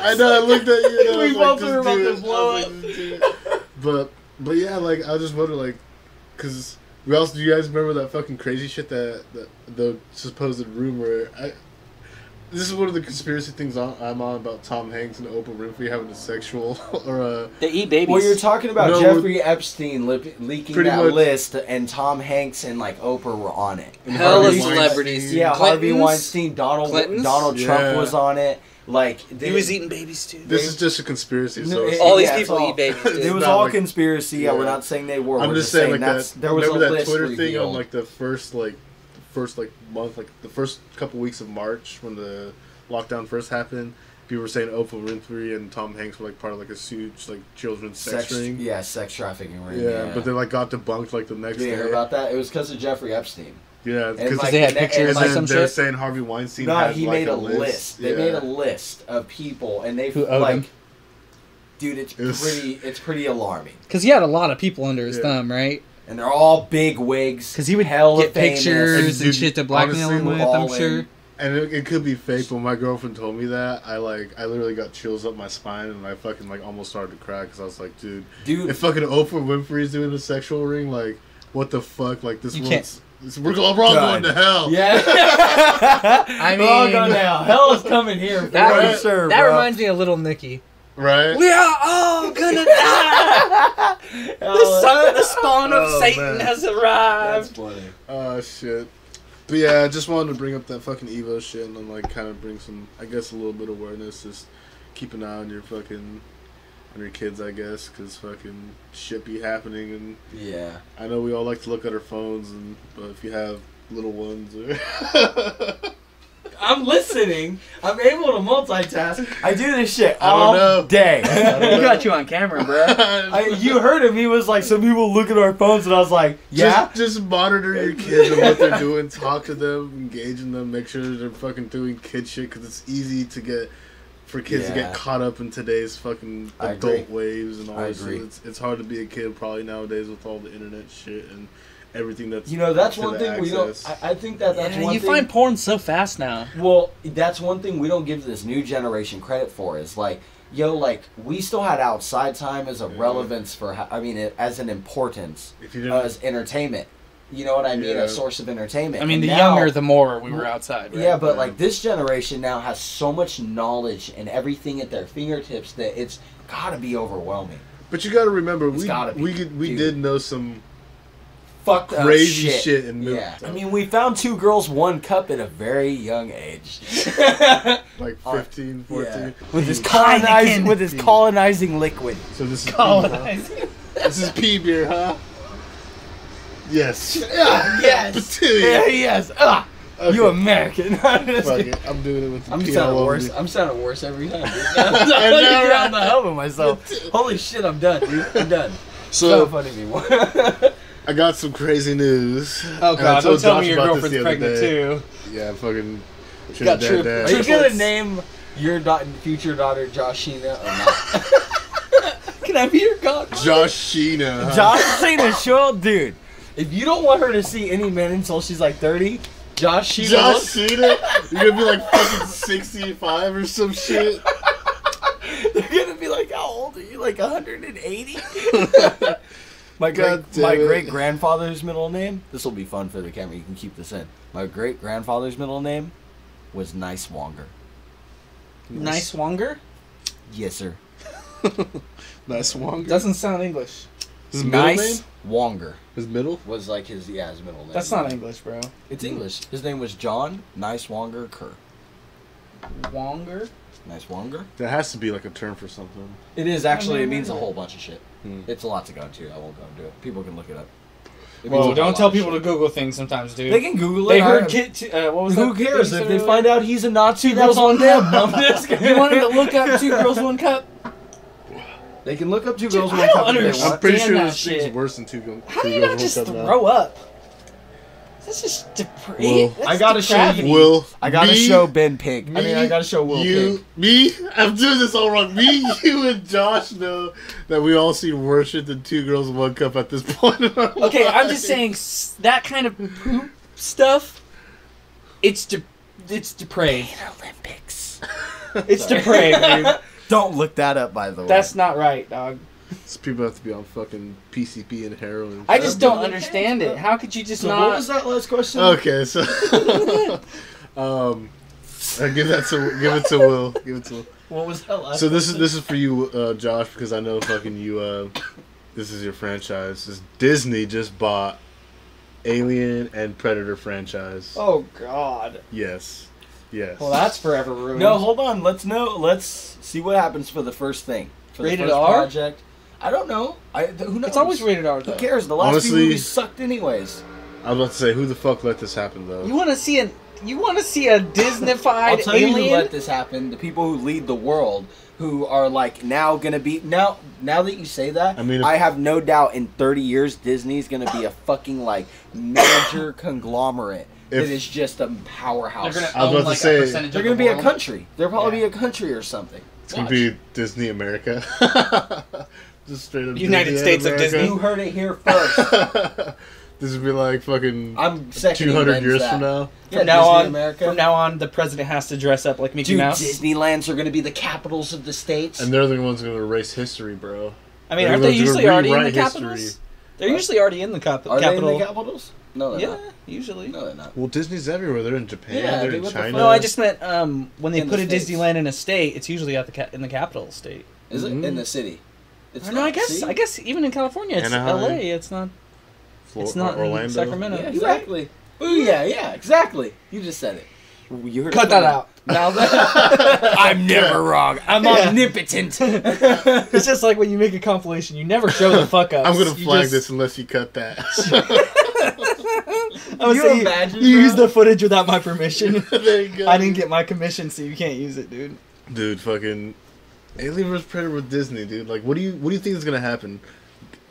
I know, I looked at you and we both were about to blow up. But yeah, I just wonder, because... do you guys remember that fucking crazy shit that the supposed rumor? This is one of the conspiracy things I'm on about Tom Hanks and Oprah Winfrey having a sexual or they eat babies. Well, you're talking about Jeffrey Epstein leaking that list, and Tom Hanks and Oprah were on it. Hella celebrities. Yeah, Harvey Weinstein, Donald Trump was on it. He was eating babies too. This is just a conspircy. So all these people eat babies. Dude. It was all conspiracy. Yeah, we're not saying they were. I'm just saying that there was a that list Twitter revealed. thing on the first month, the first couple weeks of March when the lockdown first happened. People were saying Oprah Winfrey and Tom Hanks were part of a huge children's sex ring. Yeah, sex trafficking ring. Yeah, but they got debunked the next day. Did you hear about that? It was because of Jeffrey Epstein. Yeah, because they had pictures and some they're shit. saying Harvey Weinstein. No, had he made a list. They made a list of people, and they've dude, it's pretty alarming. Because he had a lot of people under his thumb, right? And they're all big wigs. Because he would get pictures and shit to blackmail him with. I'm sure. And it could be fake, but when my girlfriend told me that, I literally got chills up my spine, and I fucking almost started to cry because I was like, dude, if fucking Oprah Winfrey's doing a sexual ring, what the fuck, this one's. We're all going to hell. Yeah. I mean, we're all going to hell. Hell is coming here. That, sure, that bro. reminds me of Little Nicky. Right? We are all gonna die. The spawn of Satan has arrived. That's funny. Oh, shit. But yeah, I just wanted to bring up that fucking EVO shit and then, like, kind of bring some, I guess, a little bit of awareness. Just keep an eye on your fucking, on your kids, I guess, because fucking shit be happening. And yeah. I know we all like to look at our phones, but if you have little ones or... I'm listening. I'm able to multitask. I do this shit all day. We got you on camera, bro. You heard him. He was like, some people look at our phones, and I was like, yeah? Just monitor your kids and what they're doing. Talk to them, engage in them, make sure they're fucking doing kid shit, because it's easy for kids to get caught up in today's fucking adult waves and all this shit. It's hard to be a kid probably nowadays with all the internet shit and everything that's that's one thing we don't. I think that's one thing. You find porn so fast now. Well, that's one thing we don't give this new generation credit for is like, we still had outside time as a relevance for. As an importance as entertainment. You know what I mean? A source of entertainment. I mean, the younger, the more we were outside. Right? Yeah, but like this generation now has so much knowledge and everything at their fingertips that it's gotta be overwhelming. But you gotta remember, we did know some fucked crazy shit in milk. Yeah. I mean, we found 2 girls, 1 cup at a very young age. Like 15, 14. Yeah. With his colonizing liquid. So this is colonizing. This is pea beer, huh? Yes. Yes. Yeah, yes. Okay. You American. Fuck it. I'm doing it with the I'm sounding worse every time, dude. I'm not helping myself. Holy shit, I'm done, dude. I'm done. So not funny anymore. I got some crazy news. Oh god, don't tell me your girlfriend's pregnant too. Yeah, fucking. Got tripped. Are you gonna name your future daughter Joshina or not? Can I be your godmother? Joshina. Joshina, sure, dude. If you don't want her to see any men until she's like 30, Joshina? You're gonna be like fucking 65 or some shit. They're gonna be like, how old are you? Like 180? My great grandfather's middle name. This will be fun for the camera. You can keep this in. My great grandfather's middle name was Nice Wonger. Nice Wonger? Yes, sir. Nice Wonger. Doesn't sound English. His middle Nice name? Wonger. His middle was like his middle name. That's not English, bro. It's English. His name was John Nice Wonger Kerr. Wonger? Nice Wonger. That has to be like a term for something. It is actually. It means a whole bunch of shit. It's a lot to go into. I won't go into it. People can look it up. Well, don't tell people to Google things sometimes, dude. They can Google it. They heard what was Who that? cares if they find out he's a Nazi? Two girls, one cup. You wanted to look up 2 girls, 1 cup? They can look up 2 girls, 1 I cup. don't understand. I'm pretty sure that this shit. thing's worse than 2 girls. How do you not just throw up? This is depraved. I gotta show you. I gotta show Ben Pig. I gotta show Will Pig. Me? I'm doing this all wrong. Me, you, and Josh know that we all see worse shit than 2 girls, 1 cup at this point in our Okay, life. I'm just saying that kind of poop stuff. It's depraved. Olympics. It's depraved, dude. Don't look that up, by the way. That's not right, dog. So people have to be on fucking PCP and heroin. I just don't understand it. How could you just not? What was that last question? Okay, so give it to Will. Give it to Will. What was that last? So this is for you, Josh, because I know fucking you. This is your franchise. This Disney just bought Alien and Predator franchise. Oh God. Yes. Well, that's forever ruined. No, hold on. Let's see what happens for the first thing. For Rated the first R? Project. I don't know. Who knows? It's always rated R, though. Who cares? The last few movies sucked anyways. I was about to say, who the fuck let this happen, though? You want to see a Disney-fied I'll tell alien? you who let this happen. The people who lead the world, who are like now gonna be now that you say that, I mean, I have no doubt in 30 years Disney's gonna be a fucking like major conglomerate that is just a powerhouse. They're I was about to say they're gonna be a country. They'll probably be a country or something. It's gonna be Disney America. Just straight up United States of Disney. You heard it here first. This would be like fucking I'm 200 years from now. From now on, the president has to dress up like Mickey Mouse. Disneylands are going to be the capitals of the states. And they're the ones going to erase history, bro. I mean, aren't they usually already in the capitals? They're usually already in the capital. Are they in the capitals? No, they're not. Usually. No, they're not. Well, Disney's everywhere. They're in Japan. Yeah, they're dude, in China. No, I just meant when they In put the a States. Disneyland in a state, it's usually at the in the capital state. Is it in the city? It's No, I not, guess see? I guess even in California, it's Anaheim. LA. It's not. It's not Orlando. in Sacramento. Yeah, exactly. Oh yeah, exactly. You just said it. You heard Cut it that from out. Now that I'm never wrong. I'm omnipotent. it's just like when you make a compilation, you never show the fuck ups. I'm gonna You flag just- this unless you cut that. I would You say imagine, you bro? use the footage without my permission. There you go. I didn't get my commission, so you can't use it, dude. Dude, fucking Alien vs Predator with Disney, dude. Like, what do you think is gonna happen?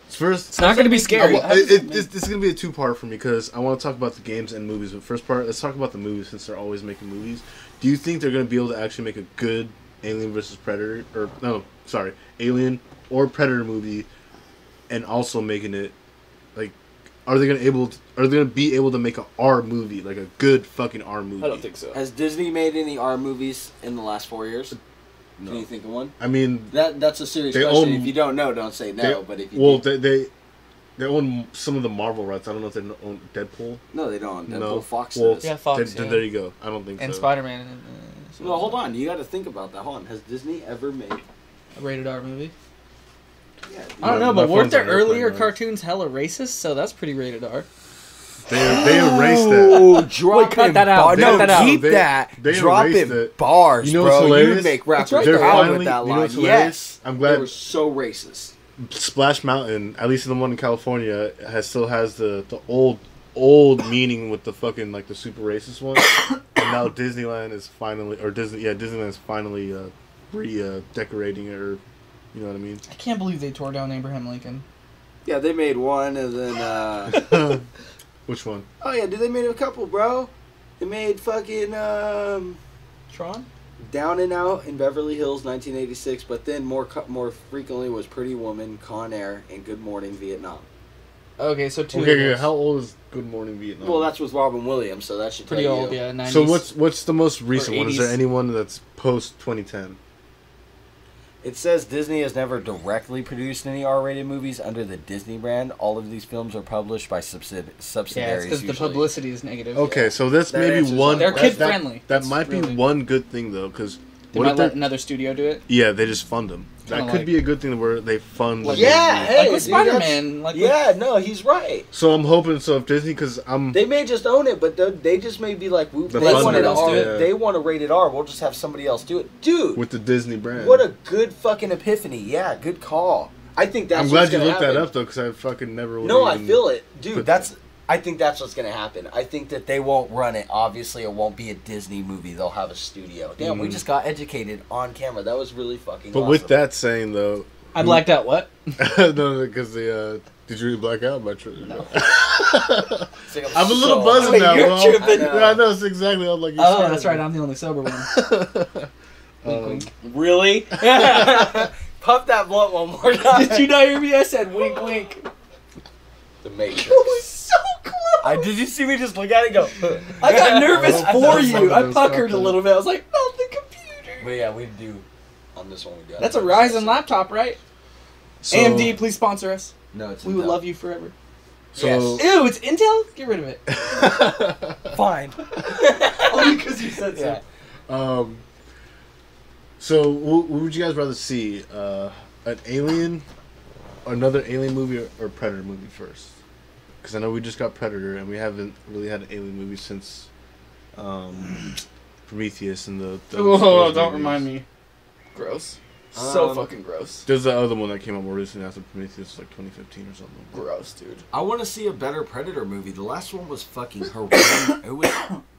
First, It's not gonna be scary. This is gonna be a two-part for me because I want to talk about the games and movies. But first part, let's talk about the movies since they're always making movies. Do you think they're gonna be able to actually make a good Alien vs Predator Alien or Predator movie, and also making it like, are they gonna be able to make an R movie, like a good fucking R movie? I don't think so. Has Disney made any R movies in the last 4 years? No. Can you think of one? I mean, That's a serious They question. own- If you don't know, don't say no. But if you well, do, they own some of the Marvel rights. I don't know if they own Deadpool. no, they don't. Deadpool, No. Fox Well, does. Yeah, Fox. Then yeah. there you go. I don't think And so. Spider-Man. No, hold on. You got to think about that. Hold on. Has Disney ever made? A rated R movie. Yeah, I don't know, My but weren't phone's their on airplane earlier mode. cartoons hella racist? So that's pretty rated R. They erased that. Oh, drop cut it that out. bar- Cut No, that out. keep They- that. they Drop erased it. it. Bars, You know what's bro. hilarious? You make rappers right They're proud finally, with that you know line. what's hilarious? Yes. I'm They glad were so racist. Splash Mountain, at least the one in California, still has the old meaning with the fucking like the super racist one. And now Disneyland is finally, Disneyland is finally redecorating it, or you know what I mean. I can't believe they tore down Abraham Lincoln. Yeah, they made one, and then Which one? oh yeah, dude, they made a couple, bro. They made fucking Tron? Down and Out in Beverly Hills, 1986. But then more frequently was Pretty Woman, Con Air, and Good Morning Vietnam. Okay, so two. Okay, of yeah, those. how old is Good Morning Vietnam? Well, that's with Robin Williams, so that should Pretty tell old, you. yeah. 90s. So what's the most recent one? Is there 80s. anyone that's post 2010? It says Disney has never directly produced any R-rated movies under the Disney brand. All of these films are published by Yeah, it's subsidiaries. because the usually. publicity is negative. Okay, so that's That maybe answers one. They're kid-friendly. That That's might be really- one good thing though, because They might let another studio do it. yeah, they just fund them. That Kinda could like- be a good thing where they fund. Like- the Yeah, movie. hey, Like with dude, that's- Spider-Man. Like with- Yeah, no, he's right. So I'm hoping. So if Disney, because I'm. They may just own it, but they just may be like, The they want it funders, R. yeah. They want to rate it R. We'll just have somebody else do it, dude. With the Disney brand. What a good fucking epiphany! Yeah, good call. I think that's. I'm glad what's you gonna looked happen. that up though, because I fucking never. would've No, I even feel it, dude. put I think that's what's gonna happen. I think that they won't run it. Obviously, it won't be a Disney movie. They'll have a studio. Damn, we just got educated on camera. That was really fucking. But awesome. with that saying though, I blacked out what? no, because the did you really black out by? No. It's like I'm a little so- buzzing Wait, now. you're Well, tripping. yeah, I know it's exactly. I'm like. Oh, that's right. I'm the only sober one. Wink, wink. Really? Puff that blunt one more time. Did you not hear me? I said wink, wink. The Matrix. It was so close. Did you see me just look at it and go? I got nervous Oh, for you. I that's puckered a fucking- little bit. I was like, not the computer. But yeah, we do. On this one, we got. That's a Ryzen laptop, right? So, AMD, please sponsor us. No, it's. We would love you forever. So Yes. Ew, it's Intel? Get rid of it. Fine. Only because you said so. Yeah. So what would you guys rather see? An Alien, another Alien movie, or Predator movie first? Because I know we just got Predator, and we haven't really had an Alien movie since Prometheus and the Oh, those don't movies. remind me. Gross. So Um, fucking gross. There's the other one that came out more recently after Prometheus, like 2015 or something. Gross, dude. I want to see a better Predator movie. The last one was fucking horrendous.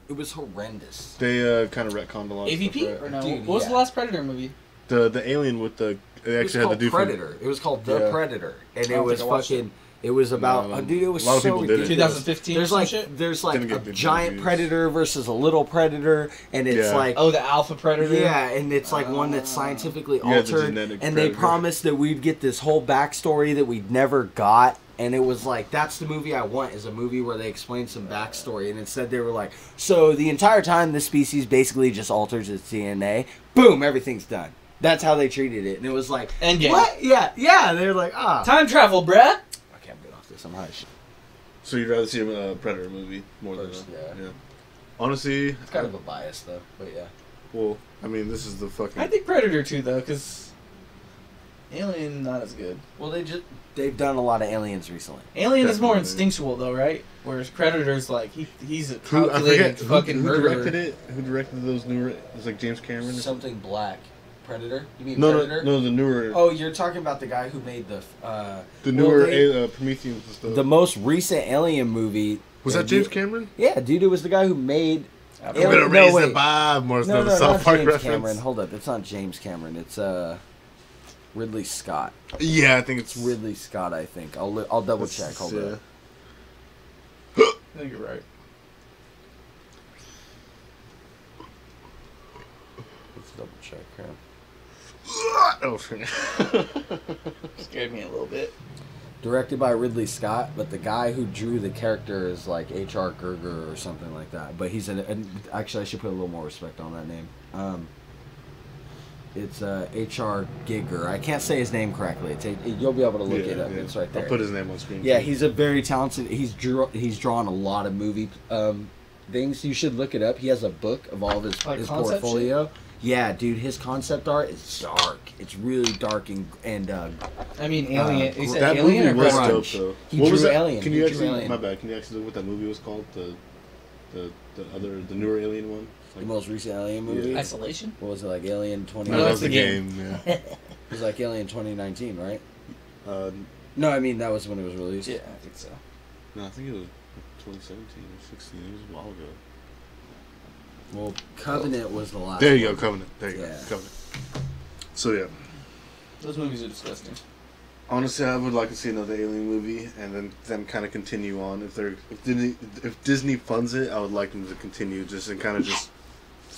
It was horrendous. They kind of retconned a lot. of AVP? stuff, Or right? no? Dude, what was yeah. the last Predator movie? The Alien with the they It was actually had called the different. Predator. It was called The Yeah. Predator, and I it don't was think I watched fucking. It was about No, dude. It was a lot of so people did it. ridiculous. 2015 There's or some like shit? there's like Didn't get a good giant reviews. predator versus a little predator, and it's Yeah. like Oh, the Alpha Predator? yeah, and it's like one that's scientifically Yeah, the altered, genetic and they predator. promised that we'd get this whole backstory that we'd never got. And it was like, that's the movie I want, is a movie where they explain some backstory. And instead they were like, so the entire time this species basically just alters its DNA. Boom, everything's done. That's how they treated it. And it was like, Endgame. what? Yeah, they were like, ah. Time travel, bruh. I can't get off this. some high shit. So you'd rather see a Predator movie more than yeah. Honestly, it's kind of a bias though, but yeah. Well, I mean, this is the fucking. I think Predator too, though, because Alien not as good. Well, they've done a lot of Aliens recently. Alien is more instinctual though, right? Whereas Predator's like he's a calculated fucking murderer. Who directed it? Who directed those newer? It's like James Cameron. Something black. Predator? You mean no, Predator? No, the newer. Oh, you're talking about the guy who made the newer Prometheus and stuff. The most recent Alien movie. Was that James Cameron? Yeah, dude, it was the guy who made. I'm gonna raise the bar more than the South Park reference. Cameron. Hold up, it's not James Cameron. It's Ridley Scott. Yeah, I think it's Ridley Scott. I think I'll double check. Hold up. I think you're right. Let's double check. Oh, scared me a little bit. Directed by Ridley Scott, but the guy who drew the character is like H.R. Giger or something like that. But he's actually, I should put a little more respect on that name. It's H.R. Giger. I can't say his name correctly. You'll be able to look it up. Yeah. It's right there. I'll put his name on screen. Yeah, he's a very talented. He's drawn a lot of movie things. You should look it up. He has a book of all of his portfolio. Shit? Yeah, dude, his concept art is dark. It's really dark and I mean, Alien. You said that Alien movie or was dope, though. He drew Alien. Can you actually? My bad. Can you actually look what that movie was called? The newer Alien one. Like, the most recent Alien movie. Yeah. Isolation. What was it like? Alien 2019. No, that was the game. Yeah. It was like Alien 2019, right? No, I mean that was when it was released. Yeah, I think so. No, I think it was 2017 or 16. It was a while ago. Well, Covenant was the last. There you go, Covenant. There you go, Covenant. So yeah, those movies are disgusting. Honestly, I would like to see another Alien movie, and then them kind of continue on. If Disney funds it, I would like them to continue just and kind of just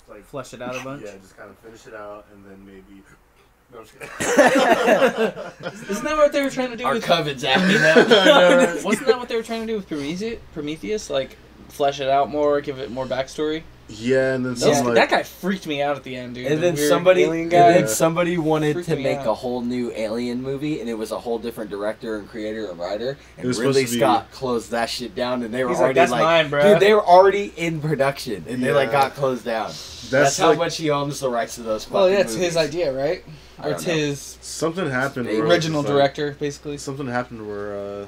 like flesh it out a bunch. Yeah, just kind of finish it out, and then maybe. No, I'm just kidding. Isn't that what they were trying to do? Our with Covenant's acting up. Wasn't that what they were trying to do with Prometheus? Like flesh it out more, give it more backstory. Yeah, and then that guy freaked me out at the end, dude. And then somebody wanted to make a whole new Alien movie, and it was a whole different director and creator and writer. And Ridley Scott closed that shit down, and they were already "That's mine, bro." Dude, they were already in production, and they got closed down. That's how much he owns the rights to those. Fucking it's movies. his idea, right? Or it's his. Something happened. The original director, basically. Something happened where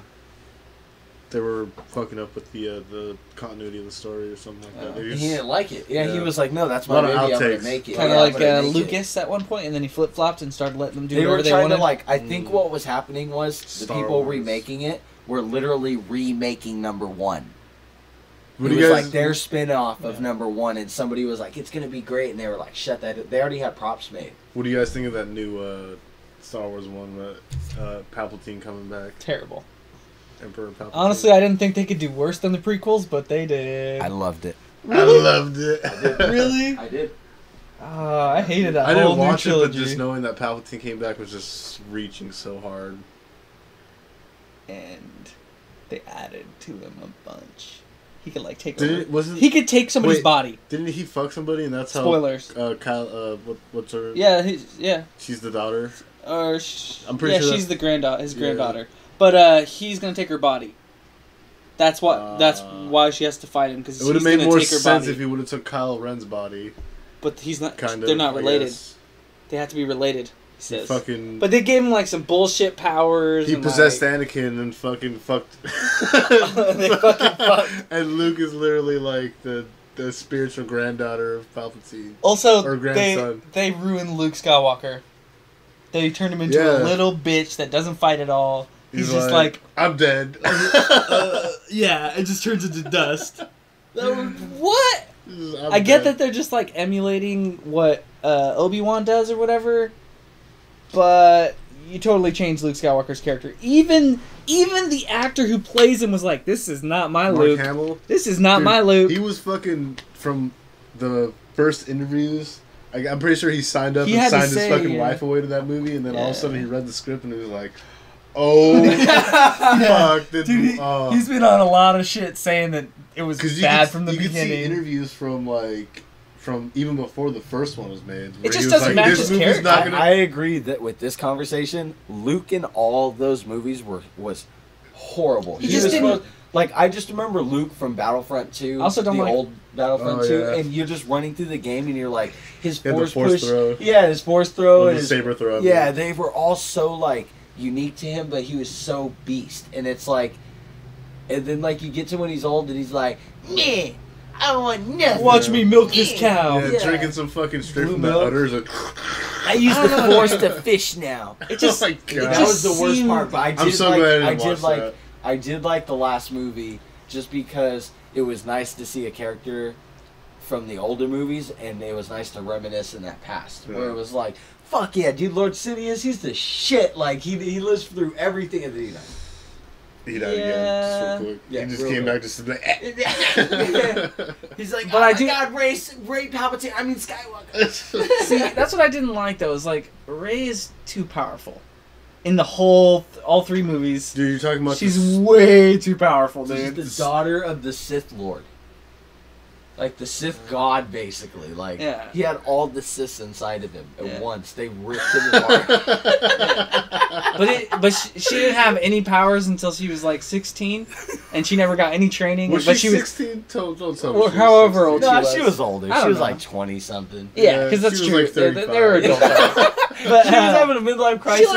they were fucking up with the continuity of the story or something like that. He didn't like it. Yeah, he was like, "No, that's my movie. I'm gonna make it." Kind of like Lucas at one point, and then he flip flopped and started letting them do whatever they wanted. I think what was happening was the people remaking it were literally remaking number one. It was like their spin-off of number one, and somebody was like, "It's gonna be great," and they were like, "Shut that!" They already had props made. What do you guys think of that new Star Wars one? Palpatine coming back. Terrible. Emperor Palpatine. Honestly, I didn't think they could do worse than the prequels, but they did. I loved it. Really? I loved it. I did. Really? I did. I hated that. I whole didn't watch new it, but trilogy. just knowing that Palpatine came back was just reaching so hard. And they added to him a bunch. He could like take. He could take somebody's body. Didn't he fuck somebody, and that's how? Spoilers. Kyle. What's her? Yeah. She's the daughter. I'm pretty sure. She's the granddaughter. His granddaughter. But he's gonna take her body. That's what. That's why she has to fight him, because it would have made more sense if he would have took Kylo Ren's body. But he's not. They're not related. They have to be related. He says. But they gave him like some bullshit powers. He possessed Anakin and fucking fucked. They fucking fucked. And Luke is literally like the spiritual granddaughter of Palpatine. Also, or grandson. They ruined Luke Skywalker. They turned him into a little bitch that doesn't fight at all. He's just like, I'm dead. Yeah, it just turns into dust. What? I get that they're just like emulating what Obi-Wan does or whatever, but you totally changed Luke Skywalker's character. Even the actor who plays him was like, "This is not my Luke. Hamill? This is not my Luke." He was fucking from the first interviews. I'm pretty sure he signed up and signed his fucking life away to that movie, and then all of a sudden he read the script and he was like, "Oh, fuck!" Dude, he's been on a lot of shit saying that it was bad from the beginning. You could see interviews from even before the first one was made. It just doesn't match his character. I agree that with this conversation, Luke in all those movies was horrible. He just didn't. Like, I just remember Luke from Battlefront 2, also don't like old Battlefront 2, yeah. and you're just running through the game, and you're like, his force push, throw. yeah, his force throw, and his saber throw. Yeah, they were all so, like, unique to him, but he was so beast, and it's like, and then, like, you get to when he's old, and he's like, meh, I don't want nothing. Watch me milk this cow. Yeah, drinking some fucking straight from the udders. Like, I use the force to fish now. It just, oh my God. That was the worst part, but I did I'm so glad I didn't watch that. I did like the last movie just because it was nice to see a character from the older movies, and it was nice to reminisce in that past. Yeah. Where it was like, fuck yeah, dude, Lord Sidious, he's the shit. Like, he lives through everything, and then he died. He died again, just real quick. Yeah, he just came back just to be like, He's like, but oh my God, Ray Palpatine, I mean Skywalker. See, that's what I didn't like, though, is like, Rey is too powerful. In the whole, all three movies. Dude, you're talking about she's way too powerful, dude. She's the daughter of the Sith Lord. Like, the Sith God, basically. Like, yeah. He had all the Siths inside of him at once. They ripped him apart. But she didn't have any powers until she was, like, 16. And she never got any training. Was but she 16? Don't tell me. Or however old she was. She was older. She was, like, 20-something. Yeah, because that's true. Like they were adults. But she was having a midlife crisis.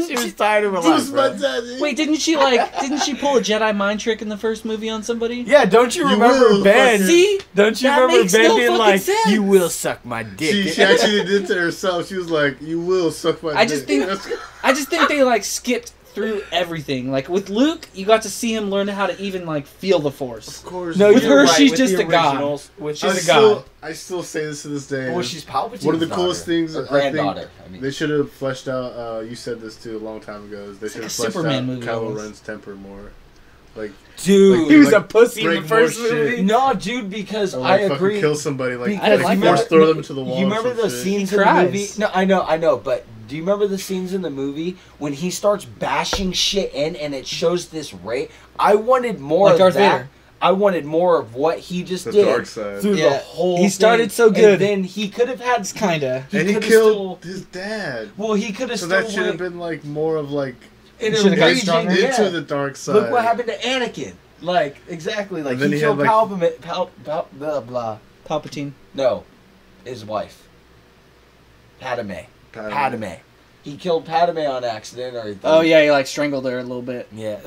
She was tired of her life. Wait, didn't she pull a Jedi mind trick in the first movie on somebody? Yeah, don't you remember Ben? See? Don't you remember Ben being like, sense. you will suck my dick? She actually did to herself. She was like, you will suck my dick. I just think they, like, skipped through everything. Like, with Luke, you got to see him learn how to even, like, feel the Force. Of course. No, with her, she's just a god. She's a god. I still say this to this day. Well, she's Palpatine's one of the coolest things, granddaughter. I mean, they should have fleshed out, you said this too a long time ago, is they should have fleshed out Kylo Ren's temper more. Like, dude, he was a pussy in the first movie. No, dude, because I agree. Kill somebody, like, force throw them into the wall. You remember the scenes in the movie? No, I know, but do you remember the scenes in the movie when he starts bashing shit in and it shows this Rey? I wanted more of that. Vader. I wanted more of what he just did dark side. through the whole He started thing. so good. And then he could have had kinda. And he killed his dad. Well, he could have so that should have been like more of like into the dark side. Look what happened to Anakin. Like, exactly. Like, he killed Palpatine. No. His wife. Padme. He killed Padme on accident, or oh yeah, he like strangled her a little bit. Yeah,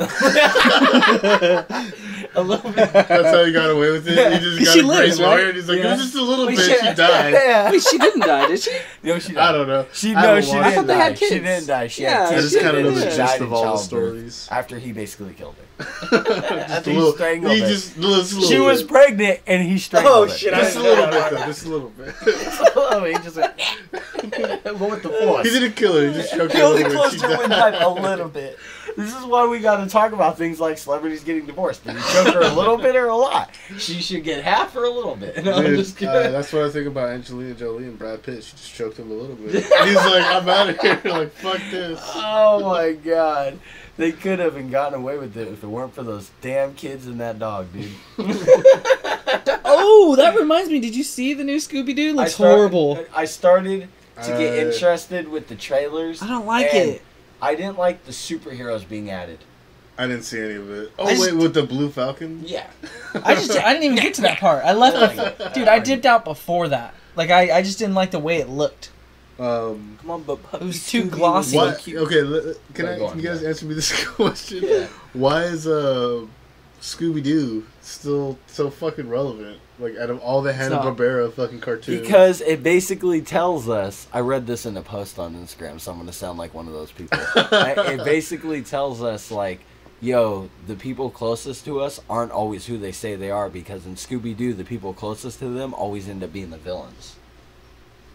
a little bit. That's how he got away with it. He just got a great lawyer, and he's like, "It was just a little bit." She died. Yeah. Wait, she didn't die, did she? No, she died. I don't know. She didn't I thought they die. had kids. She didn't die. She had kids. I just kind of know the She gist died of in all the childbirth stories. after he basically killed her. Just a little. He just she was pregnant, and he strangled her. Oh shit! Just a little bit, though. Just a little bit. He just went. What with the Force? He didn't kill her. He just choked her. He only closed her windpipe a little bit. This is why we got to talk about things like celebrities getting divorced. Did he choke her a little bit or a lot? She should get half or a little bit. No, dude, I'm just kidding. That's what I think about Angelina Jolie and Brad Pitt. She just choked him a little bit. He's like, I'm out of here. Like, fuck this. Oh my god. They could have gotten away with it if it weren't for those damn kids and that dog, dude. Oh, that reminds me. Did you see the new Scooby-Doo? Looks horrible. I started to get interested with the trailers. I don't like it. I didn't like the superheroes being added. I didn't see any of it. Oh, wait, with the Blue Falcon? Yeah. I didn't even get to that part. I left dude, I dipped out before that. Like, I just didn't like the way it looked. Come on, but it was too glossy. Okay, can you guys answer me this question? Yeah. Why is Scooby-Doo still so fucking relevant? Like, out of all the Hanna-Barbera fucking cartoons. Because it basically tells us, I read this in a post on Instagram, so I'm going to sound like one of those people. It basically tells us, like, yo, the people closest to us aren't always who they say they are, because in Scooby-Doo, the people closest to them always end up being the villains.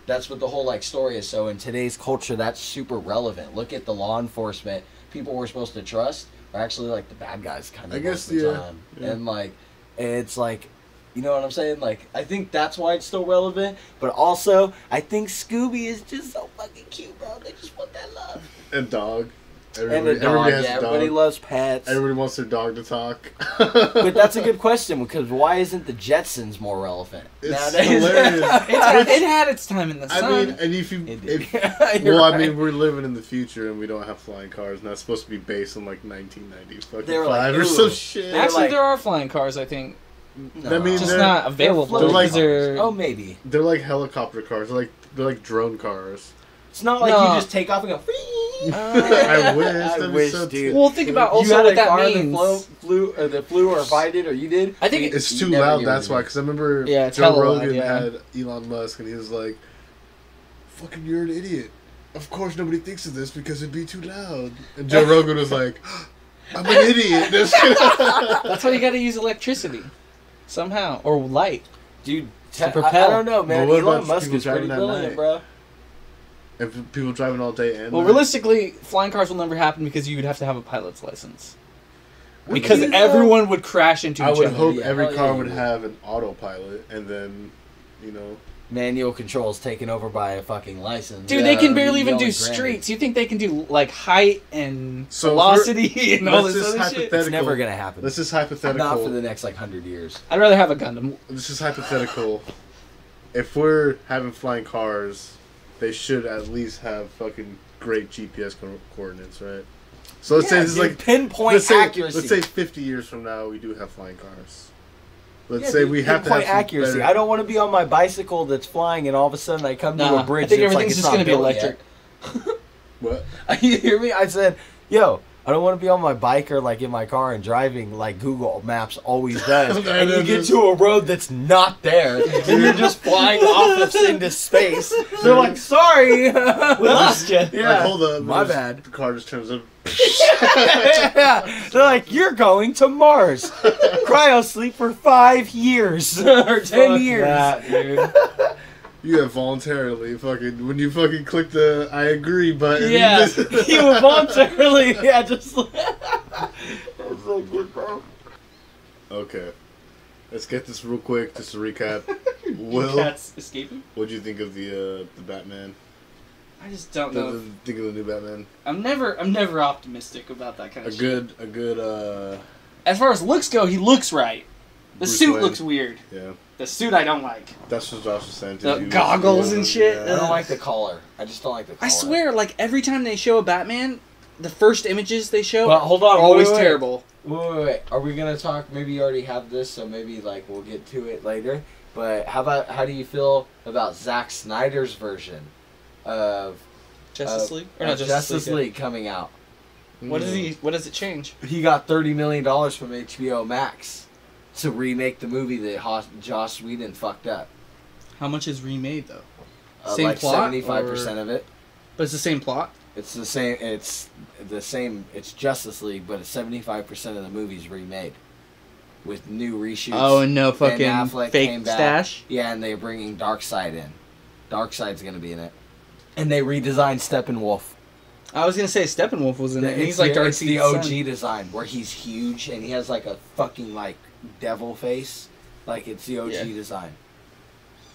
That's what the whole, like, story is. So in today's culture, that's super relevant. Look at the law enforcement. People we're supposed to trust are actually, like, the bad guys kind of most of the time. Yeah. And, like, it's, like, you know what I'm saying? Like, I think that's why it's still relevant. But also, I think Scooby is just so fucking cute, bro. They just want that love. And Dog. Everybody loves pets. Everybody wants their dog to talk. But that's a good question, because why isn't the Jetsons more relevant? It's hilarious. It had its time in the sun. I mean, and we're living in the future and we don't have flying cars, and that's supposed to be based on like 1995 or some shit. Actually, there are flying cars, I think. No. I mean, just not available. Maybe. They're like helicopter cars. They're like drone cars. It's not like you just take off and go. I wish, dude. Well, think about also what that means. That flew or invited, or you did. I think it's too loud. That's why. Because I remember Joe Rogan had Elon Musk, and he was like, "Fucking, you're an idiot. Of course, nobody thinks of this because it'd be too loud." And Joe Rogan was like, "I'm an idiot." That's why you got to use electricity, somehow, or light, dude. To propel. I don't know, man. Elon Musk is pretty brilliant, bro. If people driving all day and realistically, flying cars will never happen because you would have to have a pilot's license. Because everyone would crash into each other. I would hope every car would have an autopilot, and then, manual controls taken over by a fucking license. Dude, they can barely even do streets. You think they can do, like, height and velocity and all this other shit? It's never going to happen. This is hypothetical. Not for the next, 100 years. I'd rather have a Gundam. This is hypothetical. If we're having flying cars, they should at least have fucking great GPS coordinates, right? So let's say this is like pinpoint accuracy. Let's say 50 years from now we do have flying cars. Let's say we have to have accuracy. Better... I don't want to be on my bicycle that's flying and all of a sudden I come to a bridge. I think everything's just going to be electric. What? You hear me? I said, yo, I don't want to be on my bike or in my car and driving like Google Maps always does. And you get to a road that's not there and you're just flying off into space. They're like, sorry, we lost you. Yeah, like, hold up, my bad. The car just turns up. Yeah. They're like, you're going to Mars. Cryo sleep for 5 years or 10 years. That, dude. You have voluntarily when you click the I agree button. Yeah, you would voluntarily, just it's like, bro. Okay, let's get this real quick, just to recap. Will, cat's escaping? What do you think of the Batman? I just don't know. Think of the new Batman. I'm never optimistic about that kind of shit. A good. As far as looks go, he looks right. The suit looks weird. Yeah. The suit I don't like. That's what Josh was saying. The goggles and shit. Yeah. I don't like the collar. I just don't like the collar. I swear, every time they show a Batman, the first images they show hold on, are always terrible. Wait. Are we going to talk? Maybe you already have this, so maybe we'll get to it later. But how do you feel about Zack Snyder's version of Justice League? Or not Justice League coming out? What does it change? He got $30 million from HBO Max to remake the movie that Joss Whedon fucked up. How much is remade though? Same plot? 75% of it. But it's the same plot? It's the same. It's the same. It's Justice League, but it's 75% of the movie's remade with new reshoots. Oh, and no fucking Ben Affleck fake stash? Yeah, and they're bringing Darkseid in. Darkseid's going to be in it. And they redesigned Steppenwolf. I was going to say Steppenwolf was in it. He's like Darkseid's the OG design, where he's huge and he has a fucking devil face. It's the OG design.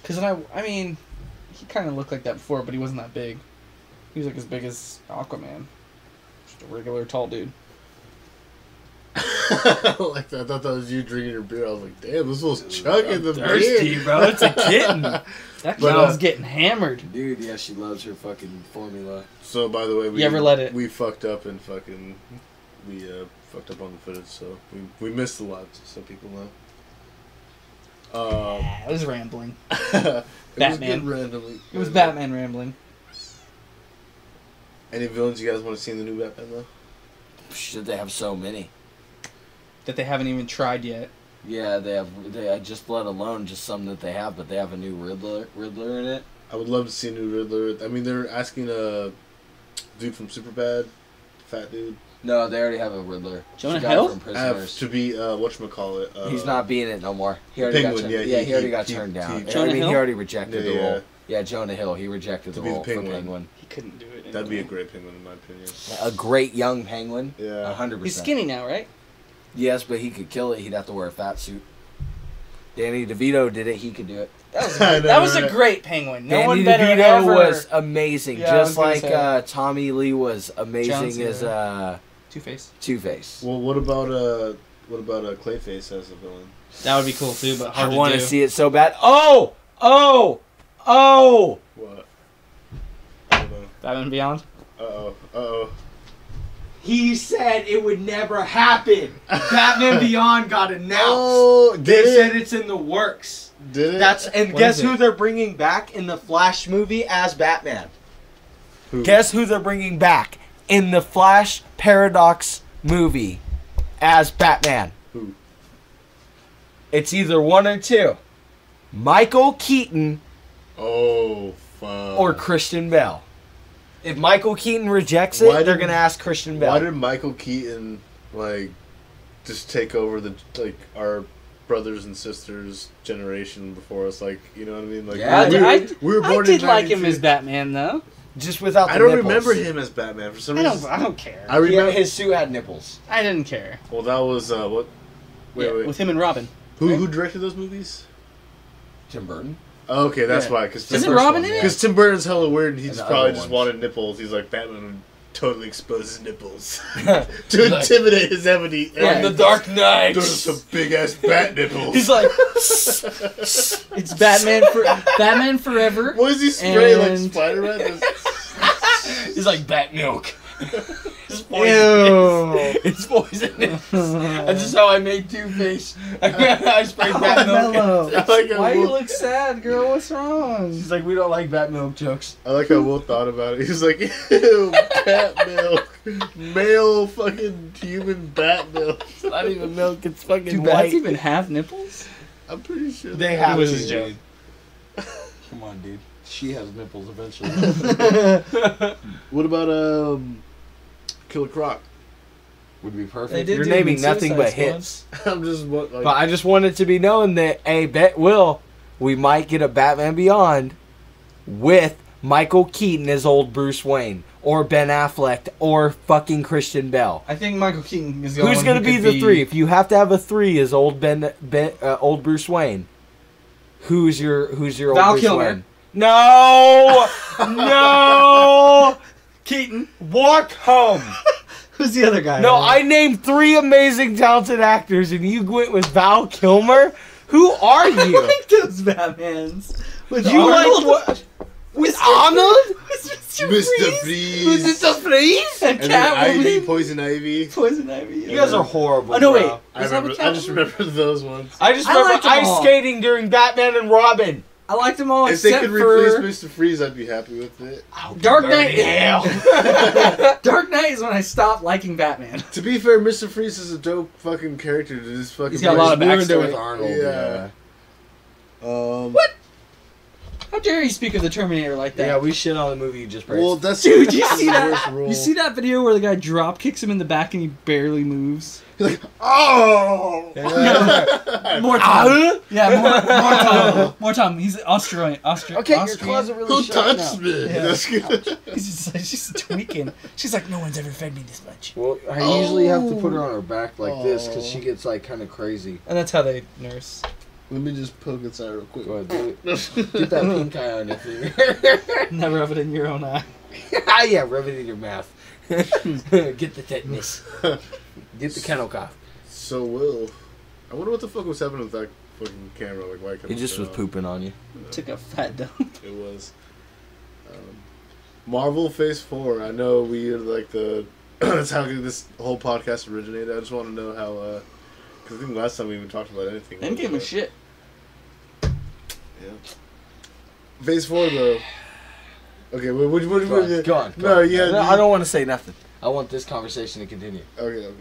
Because I mean, he kind of looked like that before, but he wasn't that big. He was as big as Aquaman. Just a regular tall dude. I thought that was you drinking your beer. I was like, damn, this was chugging the thirsty, beer. Bro. It's a kitten. That girl's getting hammered. Dude, yeah, she loves her fucking formula. So, by the way, we fucked up and we fucked up on the footage, so we missed a lot, so people know. It was rambling. Batman. It was Batman rambling. Any villains you guys want to see in the new Batman, though? Should they have so many? That they haven't even tried yet. Yeah, they have. They just let alone just some that they have, but they have a new Riddler in it. I would love to see a new Riddler. I mean, they're asking a dude from Superbad, fat dude. No, they already have a Riddler. Jonah Hill? From Prisoners. To be whatchamacallit. He's not being it no more. He already Penguin, got he already got turned down. Jonah Hill? He already rejected the role. Yeah, Jonah Hill. He rejected the role for Penguin. He couldn't do it anymore. That'd be a great Penguin, in my opinion. A great young Penguin. Yeah. 100%. He's skinny now, right? Yes, but he could kill it. He'd have to wear a fat suit. Danny DeVito did it. He could do it. That was a great Penguin. No Danny one better DeVito ever. was amazing, Yeah, just like Tommy Lee was amazing as Two-Face. Well, what about Clayface as a villain? That would be cool too, but hard I want to to do. see it so bad. Oh! What? I don't know. Batman Beyond. Uh-oh. He said it would never happen. Batman Beyond got announced. Oh, They said it's in the works. Did it? Guess who they're bringing back in the Flash movie as Batman? Who? Guess who they're bringing back in the Flash Paradox movie as Batman? Who? It's either one or two. Michael Keaton Oh, fuck. or Christian Bale. If Michael Keaton rejects it, they're going to ask Christian Bale. Why did Michael Keaton, just take over our brothers and sisters generation before us? You know what I mean? We were born I did in like him 92. as Batman, though. Just without the I don't nipples. remember him as Batman for some reason. I don't care. I remember his suit had nipples. I didn't care. Well, that was what? Wait. With him and Robin. Who directed those movies? Tim Burton. Oh, okay, that's Yeah. why. Cause Is it Robin in it? Because Tim Burton's hella weird, and he And just the probably other just ones. wanted nipples. He's like, Batman would totally expose his nipples to intimidate his enemy. From the Dark Knight. Those are some big ass bat nipples. He's like, it's Batman Forever. What does he spray like and- Spider-Man? He's like bat milk. It's Ew. It's poisonous. That's just how I made Two-Face. I sprayed bat milk. Mellow. I like how Why you Will, look sad, girl? What's wrong? He's like, we don't like bat milk jokes. I like how Will thought about it. He was like, ew, bat milk. Male fucking human bat milk. It's not even milk, it's fucking Do white. bats even have nipples? I'm pretty sure They have It was to, his joke. dude. Come on, dude. She has nipples eventually. What about Killer Croc? Would be They perfect. did You're do naming Suicide nothing but Squad. hits. I'm just But I just want it to be known that, we might get a Batman Beyond with Michael Keaton as old Bruce Wayne, or Ben Affleck, or fucking Christian Bale. I think Michael Keaton is the Who's only going one to who be could the three? If you have to have a three as old old Bruce Wayne, who's your old Val Bruce Kilmer. Wayne? No, no, Keaton. walk home. Who's the other guy? No, I named three amazing, talented actors, and you went with Val Kilmer. Who are you? I like those Batmans. With You Arnold. like what? With Arnold? Mr. Mr. Freeze. Freeze. Mr. Freeze? And And then Ivy, Catwoman. Poison Ivy. Poison Ivy. You guys are horrible. Oh, no, bro. wait. I Was that with just Catwoman? remember those ones. I just I remember liked them ice all. skating during Batman and Robin. I liked them all If they except could replace for Mr. Freeze, I'd be happy with it. Dark Knight. Hell. Dark Knight is when I stopped liking Batman. To be fair, Mr. Freeze is a dope fucking character. This fucking He's got a lot of Ruined it backstory. with Arnold. Yeah. What? How dare you speak of the Terminator like that? Yeah, we shit on the movie you just praised. Well, that's Dude, you that's see the that? worst rule. You see that video where the guy drop kicks him in the back and he barely moves? He's like, oh! More time. Yeah, more time. More time. He's Austrian. okay, your Austrian. closet really Who shut touched now. me? Yeah. That's good. She's tweaking. She's like, no one's ever fed me this much. Well, I usually have to put her on her back like this because she gets like kind of crazy. And that's how they nurse. Let me just poke inside real quick. Go ahead, do it. Get that pink eye on your finger. Never rub it in your own eye. Yeah, rub it in your mouth. Get the tetanus. Get the kennel cough. So, Will, I wonder what the fuck was happening with that fucking camera. Like, why kept He just was pooping on you. Took a fat dump. It was. Marvel Phase 4. I know we are like the. That's how this whole podcast originated. I just want to know how. Because I think last time we even talked about anything. Endgame was shit. Yeah. Phase 4, though. Okay, what Go on. No, yeah. No, I don't want to say nothing. I want this conversation to continue. Okay.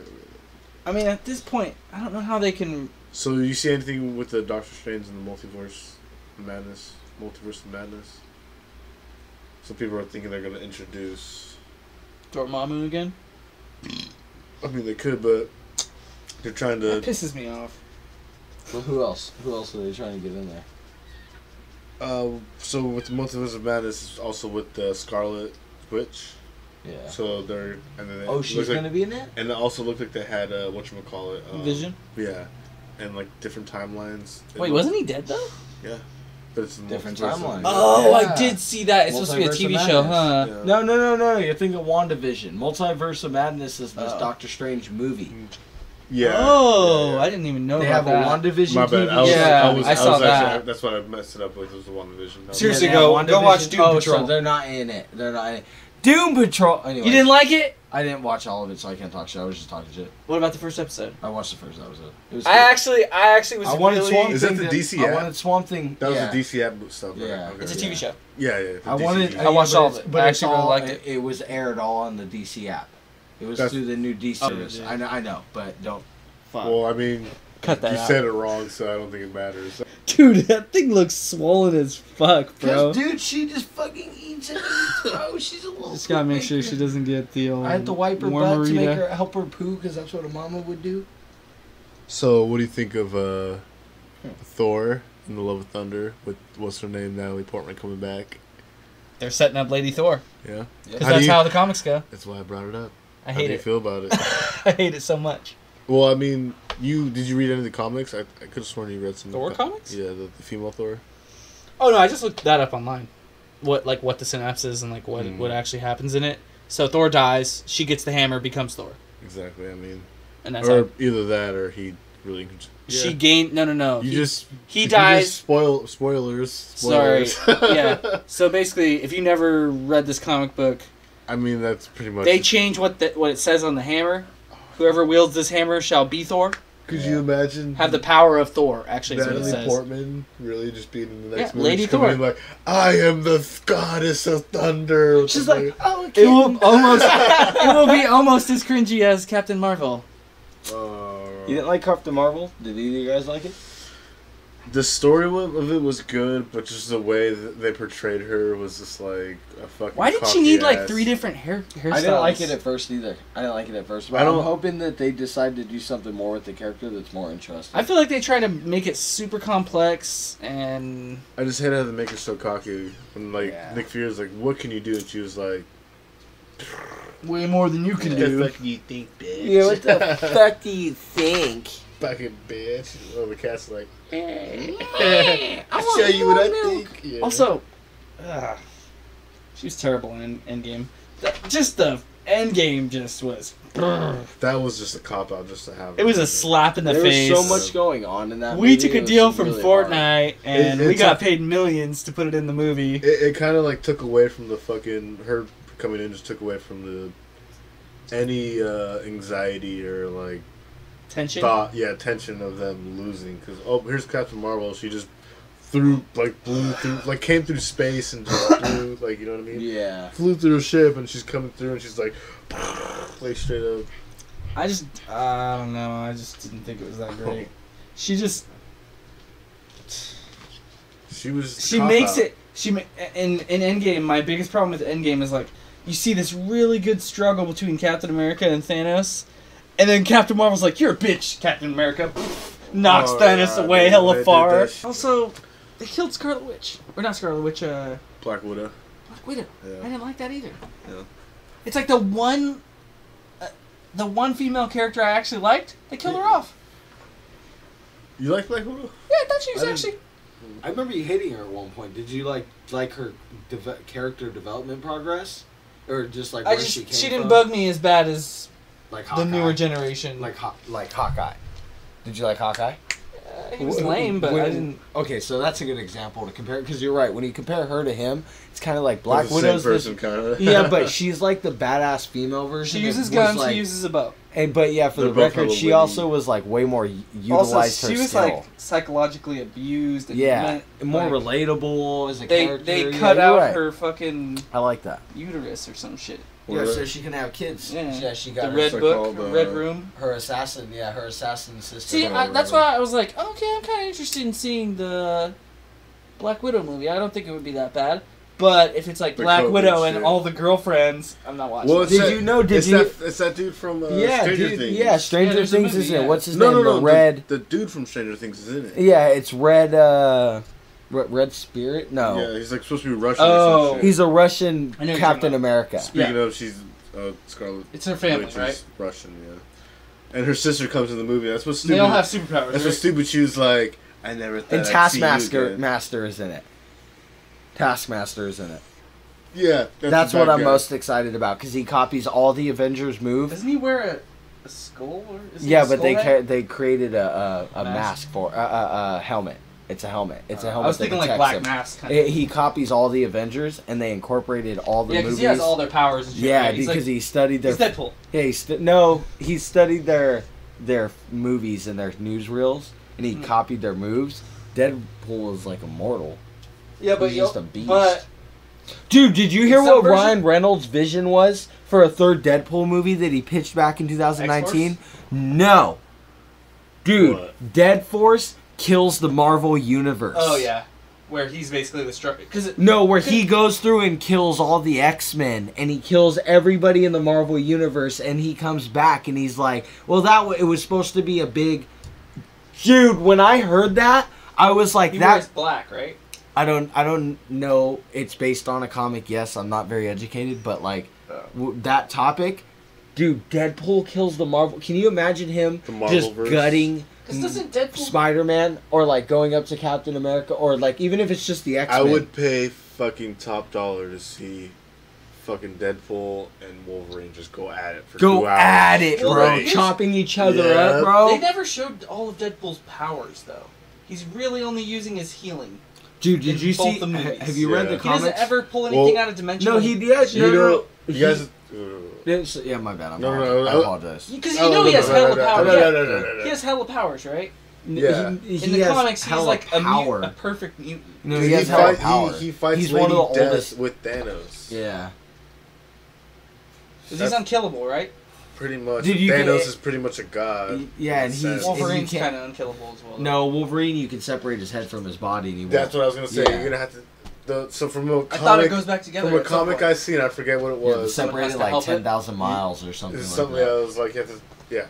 I mean, at this point, I don't know how they can. So, you see anything with the Doctor Strange and the Multiverse of Madness? Some people are thinking they're going to introduce. Dormammu again? I mean, they could, but they're trying to. That pisses me off. Well, who else? Who else are they trying to get in there? So with the Multiverse of Madness, it's also with the Scarlet Witch. Yeah. So they're and then Oh, she's gonna be in that? And it also looked like they had whatchamacallit, Vision? Yeah, and like different timelines. Wait, wasn't he dead though? Yeah. But it's Different timeline. Oh, yeah. I did see that. It's supposed to be a TV show, huh? Yeah. No. You're thinking of WandaVision. Multiverse of Madness is this Doctor Strange movie. Yeah. Oh, I didn't even know they about that. They have a WandaVision My bad. TV show. I saw that. Actually, that's what I messed it up with. It was the WandaVision. Seriously, go watch Doom Patrol. So they're not in it. Doom Patrol. Anyway, you didn't like it? I didn't watch all of it, so I can't talk shit. I was just talking shit. What about the first episode? I watched the first episode. It was. I actually was. I wanted really... Swamp Thing. Is that the DC app? I wanted Swamp Thing. That was the DC app stuff. Right? Yeah. Okay. It's a TV show. Yeah. I watched all of it. But I actually really liked it. It was aired all on the DC app. It was through the new DC service. I know, but don't. Fuck. Well, I mean, cut that you out. said it wrong, so I don't think it matters. Dude, that thing looks swollen as fuck, bro. Dude, she just fucking eats and eats, bro. She's a little. Just gotta make sure she doesn't get the old. I had to wipe her butt to make her help her poo, because that's what a mama would do. So, what do you think of Thor in the Love of Thunder with what's her name, Natalie Portman coming back? They're setting up Lady Thor. Yeah, because that's how the comics go. That's why I brought it up. I hate it. How do you feel about it? I hate it so much. Well, I mean, did you read any of the comics? I could have sworn you read some Thor comics. Yeah, the female Thor. Oh no, I just looked that up online. What the synapse is and like what actually happens in it. So Thor dies, she gets the hammer, becomes Thor. Exactly. I mean, and that's either that or he really. Yeah. She gained no. He dies. Spoilers. Sorry. Yeah. So basically, if you never read this comic book, I mean that's pretty much. They change what it says on the hammer. Whoever wields this hammer shall be Thor. Could you imagine? Have the power of Thor, actually, is what it Natalie says. Portman really just being in the next movie. Lady Thor. Like, I am the goddess of thunder. She's like, oh, it will be almost as cringy as Captain Marvel. You didn't like Captain Marvel? Did either of you guys like it? The story of it was good, but just the way that they portrayed her was just like a fucking. Why did she need like 3 different hairstyles? I didn't like it at first either. But I'm hoping that they decide to do something more with the character that's more interesting. I feel like they try to make it super complex, and I just hate how they make her so cocky. When Nick Fury's like, "What can you do?" and she was like, "Way more than you can do." What the fuck do you think, bitch? Yeah, what the fuck do you think? Fucking bitch. Oh, the cat's like, I'll show you what I think. Yeah. Also, she was terrible in Endgame. Just the Endgame just was. That was just a cop out just to have. It was a slap in the face. There was so much going on in that. We took a deal from Fortnite, and we got paid millions to put it in the movie. It kind of like took away from the fucking her coming in. Just took away from any anxiety or like. Tension? Tension of them losing. Because, here's Captain Marvel. She just blew through, came through space and just flew, you know what I mean? Yeah. Flew through a ship and she's coming through and she's like straight up. I don't know. I just didn't think it was that great. She makes it. In Endgame, my biggest problem with Endgame is you see this really good struggle between Captain America and Thanos. And then Captain Marvel's like, "You're a bitch, Captain America." Knocks Thanos away hella far. Also, they killed Scarlet Witch. Or not Scarlet Witch, Black Widow. Black Widow. Yeah. I didn't like that either. Yeah. It's like the one female character I actually liked, they killed her off. You like Black Widow? Yeah, I thought she was actually... I remember you hating her at one point. Did you like her character development progress? Or just she came from? She didn't bug me as bad as... Hawkeye. The newer generation. Like Hawkeye. Did you like Hawkeye? He was lame, but I didn't... Okay, so that's a good example to compare, because you're right. When you compare her to him, it's kind of like Black Widow's... Same person, kind of. Yeah, but she's like the badass female version. She uses guns, he uses a bow. But yeah, for the record, she also was way more utilized her skill. She was psychologically abused. And more relatable as a character. They cut out her fucking... I like that. Uterus or some shit. Yeah, so she can have kids. Yeah, she got the Red Book, Red Room. Her assassin sister. See, that's why I was like, okay, I'm kind of interested in seeing the Black Widow movie. I don't think it would be that bad. But if it's Black Widow and all the girlfriends, I'm not watching. Well, it's that dude from Stranger Things. Yeah, Stranger Things, isn't it? What's his name? No, Red. The dude from Stranger Things is in it. Yeah, it's Red. Red Spirit? No. Yeah, he's supposed to be Russian. Oh, or some shit. He's a Russian Captain America. Speaking of, she's Scarlet. It's her family, Witch right? is Russian, And her sister comes in the movie. That's what stupid. They all have superpowers. That's what stupid. She was like, I never thought. And Taskmaster is in it. Taskmaster is in it. Yeah, that's what I'm most excited about because he copies all the Avengers moves. Doesn't he wear a skull? Or is yeah, but they created a mask for a helmet. It's a helmet. It's a helmet. I was thinking like Black Mask. He copies all the Avengers, and they incorporated all the movies. Yeah, because he has all their powers. And shit, yeah, right? because he studied their. He's Deadpool. Yeah, he studied their movies and their newsreels, and he copied their moves. Deadpool is like immortal. Yeah, but he's just a beast. But dude, did you hear what Ryan Reynolds' vision was for a third Deadpool movie that he pitched back in 2019? X-Force? No, dude, what? Deadforce kills the Marvel universe. Oh yeah, where he's basically the where he goes through and kills all the X-Men and he kills everybody in the Marvel universe and he comes back and he's like, well, it was supposed to be a big. Dude, when I heard that, I was like, he wears black, right? I don't know. It's based on a comic. Yes, I'm not very educated, but like that topic, dude. Deadpool kills the Marvel. Can you imagine him just gutting Spider-Man or like going up to Captain America or like even if it's just the X-Men? I would pay fucking top dollar to see fucking Deadpool and Wolverine just go at it for 2 hours. Go at it, bro. Chopping each other up, bro. They never showed all of Deadpool's powers though. He's really only using his healing. Dude, did you see? Have you read the comics? He doesn't ever pull anything out of dimension. No, he does. You guys. Yeah, my bad. I apologize. Because he has hella powers. He has hella powers, right? Yeah. In the comics, he's like a perfect mutant. No, he has hella power. He fights he's Lady one of the Death oldest with Thanos. Yeah. Because he's unkillable, right? Pretty much. Thanos is pretty much a god. Yeah, and Wolverine's kind of unkillable as well. No, Wolverine, you can separate his head from his body, and he won't. That's what I was gonna say. Yeah. You're gonna have to. So from a comic, I thought it goes back together. From a comic I seen, I forget what it was. Separated like 10,000 miles or something. Something like that. I was like, you have to. Yeah.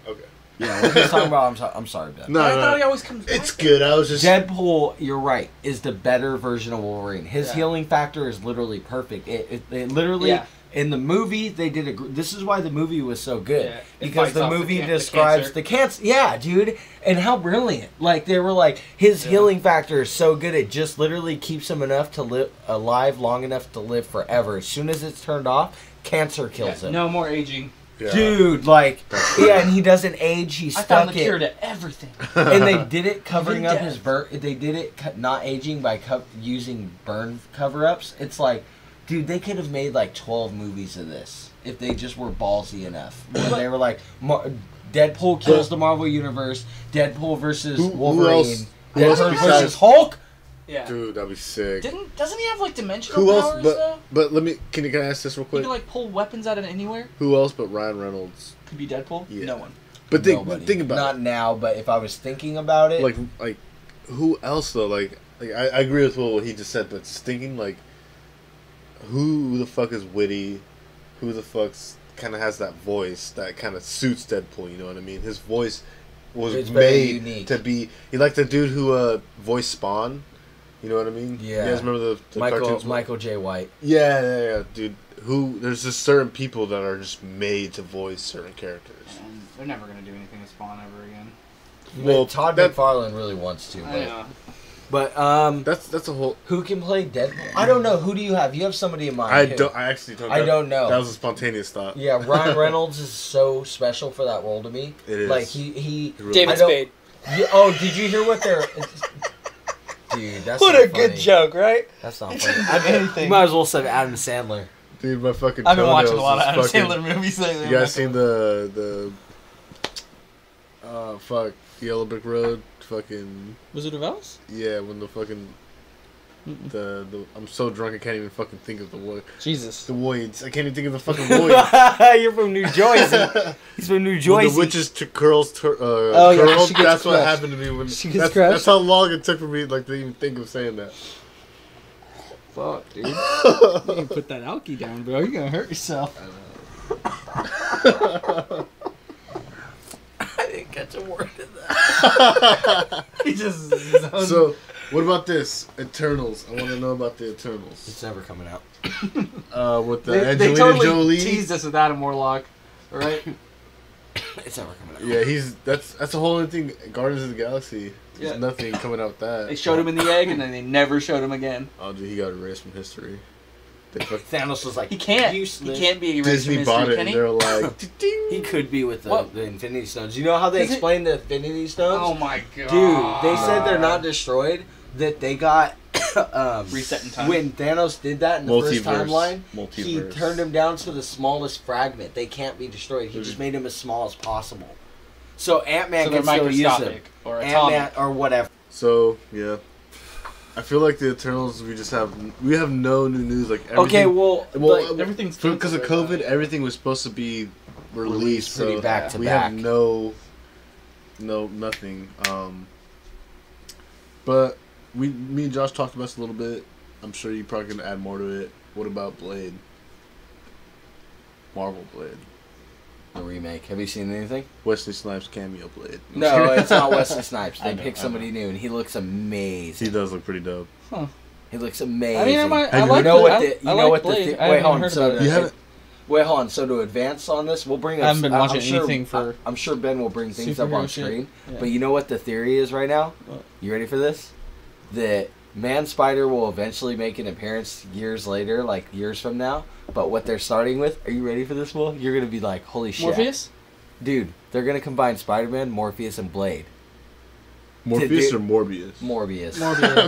Okay. Yeah, what he's talking about. I'm sorry, Ben. No, I thought he always comes back. It's good. I was just Deadpool. You're right. Is the better version of Wolverine. His healing factor is literally perfect. It literally. Yeah. In the movie, they did this is why the movie was so good because the movie describes the cancer. Yeah, dude, and how brilliant! Like they were like his healing factor is so good. It just literally keeps him enough to live alive long enough to live forever. As soon as it's turned off, cancer kills him. No more aging. Yeah. Dude, like, and he doesn't age. He's stuck. I found the cure to everything. And they did it covering up his burn. They did it not aging by using burn cover-ups. It's like. Dude, they could have made like 12 movies of this if they just were ballsy enough. When they were like, Deadpool kills the Marvel Universe, Deadpool versus Wolverine, Deadpool versus Hulk. Yeah. Dude, that'd be sick. Doesn't he have like dimensional powers though? But let me. Can I ask this real quick? He can like pull weapons out of anywhere. Who else but Ryan Reynolds could be Deadpool? Yeah. No one. But think about it. Not now, but if I was thinking about it, like who else though? Like I agree with what he just said, but just thinking like. Who the fuck is witty? Who the fuck's kind of has that voice that kind of suits Deadpool? You know what I mean? His voice was made to be. He like the dude who voiced Spawn. You know what I mean? Yeah. You guys remember the cartoons? Michael J. White. Yeah, dude. There's just certain people that are just made to voice certain characters. And they're never gonna do anything with Spawn ever again. Well, Todd McFarlane really wants to. I know. But that's a whole. Who can play Deadpool? I don't know. Who do you have? You have somebody in mind. I actually don't. I don't know. That was a spontaneous thought. Yeah, Ryan Reynolds is so special for that role to me. It is. Like he David Spade. Oh, did you hear what they're? Dude, that's what not a funny. good joke, right? That's not funny. You might as well say Adam Sandler. Dude, my fucking. I've been watching a lot of Adam Sandler movies lately. You guys seen the Yellow Brick Road? Fucking Wizard of Oz? Yeah, when the fucking the I'm so drunk I can't even fucking think of the word. Jesus. The Voids. I can't even think of the fucking Voids. You're from New Jersey. He's from New Jersey. When the witch's curls curled. That's what happened to me when she gets crushed. That's how long it took for me to even think of saying that. Fuck, dude. You can put that alky down, bro. You're gonna hurt yourself. I know. I didn't catch a word in that. He just. So, what about this? Eternals. I want to know about the Eternals. It's never coming out. With the Angelina they totally Jolie. Teased us with Adam Warlock, right? It's never coming out. Yeah, that's the whole other thing. Guardians of the Galaxy. There's nothing coming out with that. They showed him in the egg, and then they never showed him again. Oh, dude, he got erased from history. Thanos was like, he can't. Useless. He can't be erased Disney from bought history, it, can and he? they're like, he could be with the Infinity Stones. You know how they explain the Infinity Stones? Oh my god, dude! They said they're not destroyed. That they got reset in time. When Thanos did that in the first timeline, he Multiverse. turned him down to the smallest fragment. They can't be destroyed. He just made him as small as possible. So Ant-Man can still use them. Or Ant-Man or whatever. So yeah, I feel like the Eternals. We have no new news. Like everything, okay, well, like, everything's because of COVID. Everything was supposed to be released pretty so back to we back. have nothing. But me and Josh talked about this a little bit. I'm sure you're probably gonna add more to it. What about Blade? Marvel Blade. The remake. Have you seen anything? Wesley Snipes cameo Blade. No, it's not Wesley Snipes. They picked somebody new, and he looks amazing. He does look pretty dope. Huh. He looks amazing. I mean, I like Blade. Wait, hold on. Wait, hold on. So to advance on this, we'll bring up... I haven't been watching anything for... I'm sure Ben will bring things up on screen. Yeah. But you know what the theory is right now? What? You ready for this? That Man-Spider will eventually make an appearance years later, like years from now. But what they're starting with... Are you ready for this, Will? You're going to be like, holy shit. Morpheus? Dude, they're going to combine Spider-Man, Morpheus, and Blade. Morpheus or Morbius? Morbius.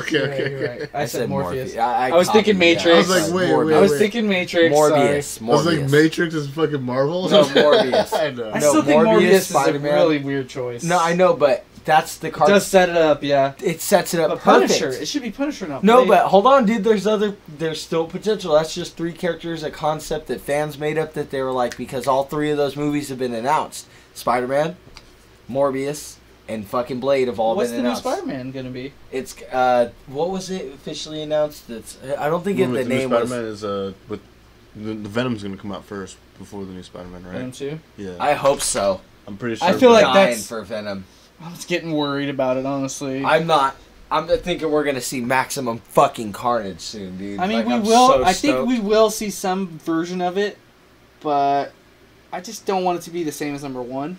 Okay. Right. I said Morpheus. I was thinking Matrix. I was like, wait. I was thinking Matrix. Morbius. I was like, Matrix is fucking Marvel? No, Morbius. I know. I still think Morbius Spider-Man. is a really weird choice. No, I know, but that's the card. It does set it up, yeah. It sets it up But perfect. Punisher. It should be Punisher now. No, but hold on, dude. There's still potential. That's just 3 characters, a concept that fans made up that they were like, because all 3 of those movies have been announced. Spider-Man, Morbius, and fucking Blade have all been announced. What's the new Spider-Man gonna be? It's what was it officially announced? I don't think the name was. Spider-Man is with the Venom's gonna come out first before the new Spider-Man, right? Venom 2? Yeah. I hope so. I'm pretty sure. I feel like Dying that's for Venom. I was getting worried about it, honestly. I'm not. I'm thinking we're gonna see maximum fucking carnage soon, dude. I mean, like, we will. So I think stoked. we will see some version of it, but I just don't want it to be the same as number 1,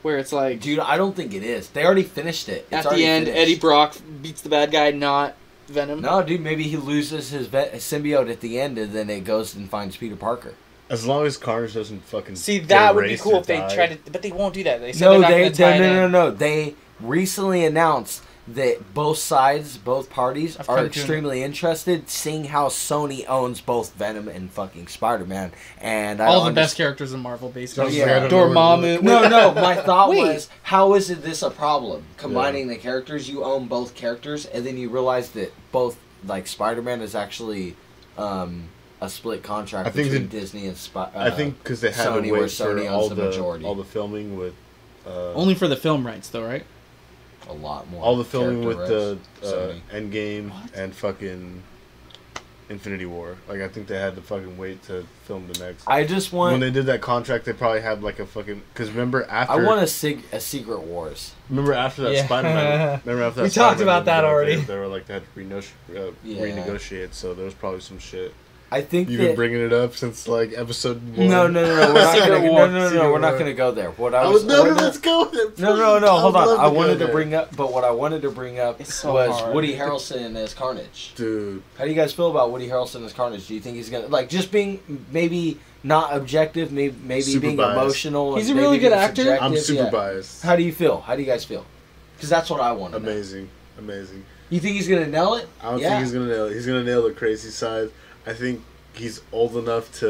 where it's like, Dude, I don't think it is. They already finished it. It's at the end, finished. Eddie Brock beats the bad guy, not Venom. No, dude, maybe he loses his symbiote at the end, and then it goes and finds Peter Parker. As long as Carnage doesn't fucking See, that would be erased cool or if they die. tried to, but they won't do that. They said they're not going to tie it in. No. They recently announced that both sides, both parties, I've are come to extremely interested, seeing how Sony owns both Venom and fucking Spider-Man. And All the best characters in Marvel, basically. Yeah. Dormammu. No. My thought Wait. was, how is this a problem? Combining the characters, you own both characters, and then you realize that both, like, Spider-Man is actually a split contract between Disney and I think because they had Sony, to where wait for Sony all owns the majority. all the filming with. Only for the film rights, though, right? A lot more. All the filming with the Sony. Endgame and fucking Infinity War. Like, I think they had to fucking wait to film the next. I just want. When they did that contract, they probably had like a fucking. Because remember after. I want a Secret Wars. Remember after that Spider-Man. Remember after that. We talked about that movie, already. They were like they had to renegotiate. So there was probably some shit. I think You've been bringing it up since like episode 1. No. We're not Secret gonna. War. No. We're not gonna go there. What I was. Let's go there. No. Hold on. I wanted to there. bring up, but what I wanted to bring up It's so was hard. Woody Harrelson as Carnage. Dude. How do you guys feel about Woody Harrelson as Carnage? Do you think he's gonna just being maybe not objective, maybe Super being biased. emotional? He's a maybe really good being actor. subjective? I'm super Yeah. biased. How do you feel? How do you guys feel? Because that's what I want. Amazing. You think he's gonna nail it? I don't think he's gonna nail it. He's gonna nail the crazy side. I think he's old enough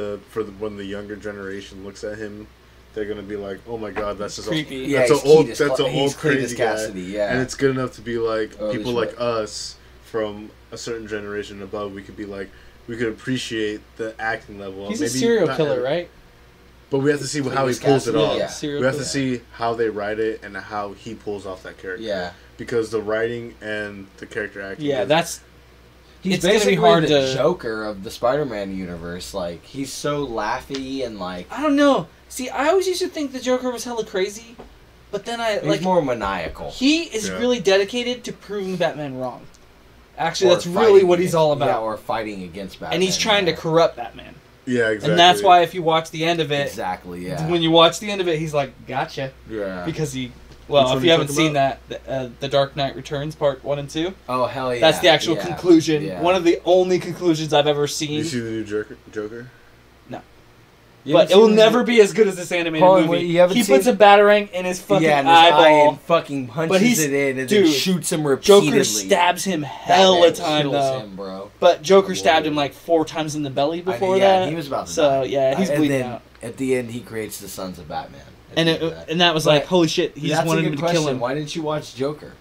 when the younger generation looks at him, they're gonna be like, "Oh my god, that's just creepy." That's an old Cletus crazy guy." Cassidy, yeah. And it's good enough to be like people he's like us from a certain generation above. We could be like, we could appreciate the acting level. He's Maybe a serial not- killer, right? But we have to see how he Cletus pulls it Cassidy, off. yeah. Serial We have to killer. see how they write it and how he pulls off that character. Yeah. Because the writing and the character acting. Yeah, is- He's It's gonna be basically hard the to- Joker of the Spider-Man universe. Like, he's so laughy and like I don't know. See, I always used to think the Joker was hella crazy, but then he's more maniacal. he is really dedicated to proving Batman wrong. Actually, Or that's really what fighting he's all about. Yeah, or fighting against Batman. And he's trying to corrupt Batman. Yeah, exactly. And that's why if you watch the end of it... Exactly, yeah. When you watch the end of it, he's like, gotcha. Yeah. Because he... Well, if you haven't seen that, The Dark Knight Returns, Part 1 and 2. Oh, hell yeah. That's the actual conclusion. Yeah. One of the only conclusions I've ever seen. Did you see the new Joker? No. But it will never be as good as this animated movie. He puts a batarang in his fucking eyeball. And fucking punches it in and then shoots him repeatedly. Joker stabs him hella time, though. Him, bro. But Joker stabbed him like 4 times in the belly before that. He was about to die. So, yeah, he's bleeding out. At the end, he creates the Sons of Batman. And that was like, holy shit, he just wanted him to kill him. Why didn't you watch Joker?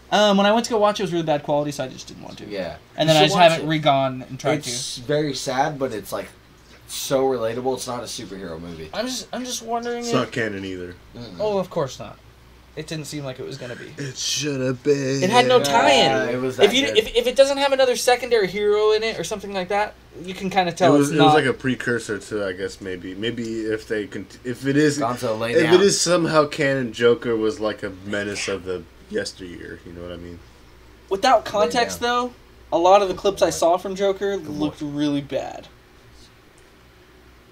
When I went to go watch it, it was really bad quality, so I just didn't want to. Yeah. And then I just haven't re-gone and tried to. It's very sad, but it's like so relatable. It's not a superhero movie. I'm just wondering It's not canon either. Oh, of course not. It didn't seem like it was gonna be. It should have been. It had no tie-in. It was that if it doesn't have another secondary hero in it or something like that, you can kind of tell it was like a precursor to, I guess, maybe if it is somehow canon, Joker was like a menace of the yesteryear. You know what I mean? Without context, though, a lot of the clips I saw from Joker looked really bad.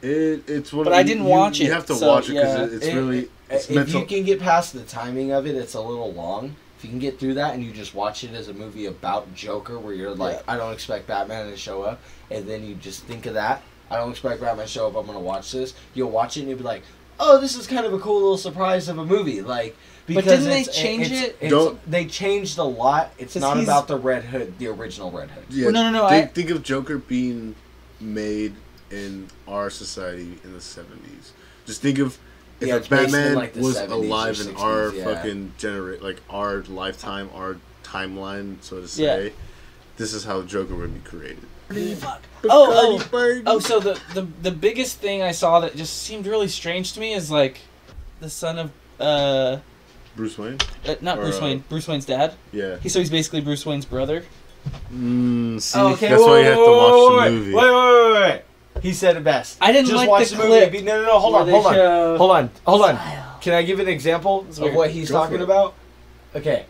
It's one. But I didn't watch it. You have to watch it because it's really. If you can get past the timing of it, it's a little long. If you can get through that and you just watch it as a movie about Joker, where you're like, I don't expect Batman to show up, and then you just think of that. I don't expect Batman to show up. I'm gonna watch this. You'll watch it and you'll be like, oh, this is kind of a cool little surprise of a movie, like. Because but didn't they change it? They changed a lot. It's not about the Red Hood, the original Red Hood. Yeah, well, no. Think of Joker being made in our society in the 70s. Just think of if Batman was alive in our fucking our lifetime, our timeline, so to say. This is how Joker would be created. Fuck. Oh, so the biggest thing I saw that just seemed really strange to me is like the son of Bruce Wayne? Not Bruce Wayne. Bruce Wayne's dad. Yeah. So he's basically Bruce Wayne's brother. See, that's why you have to watch the movie. Wait. He said it best. I didn't just watch the clip. movie. No. Hold on. Can I give an example of what he's talking about? Okay.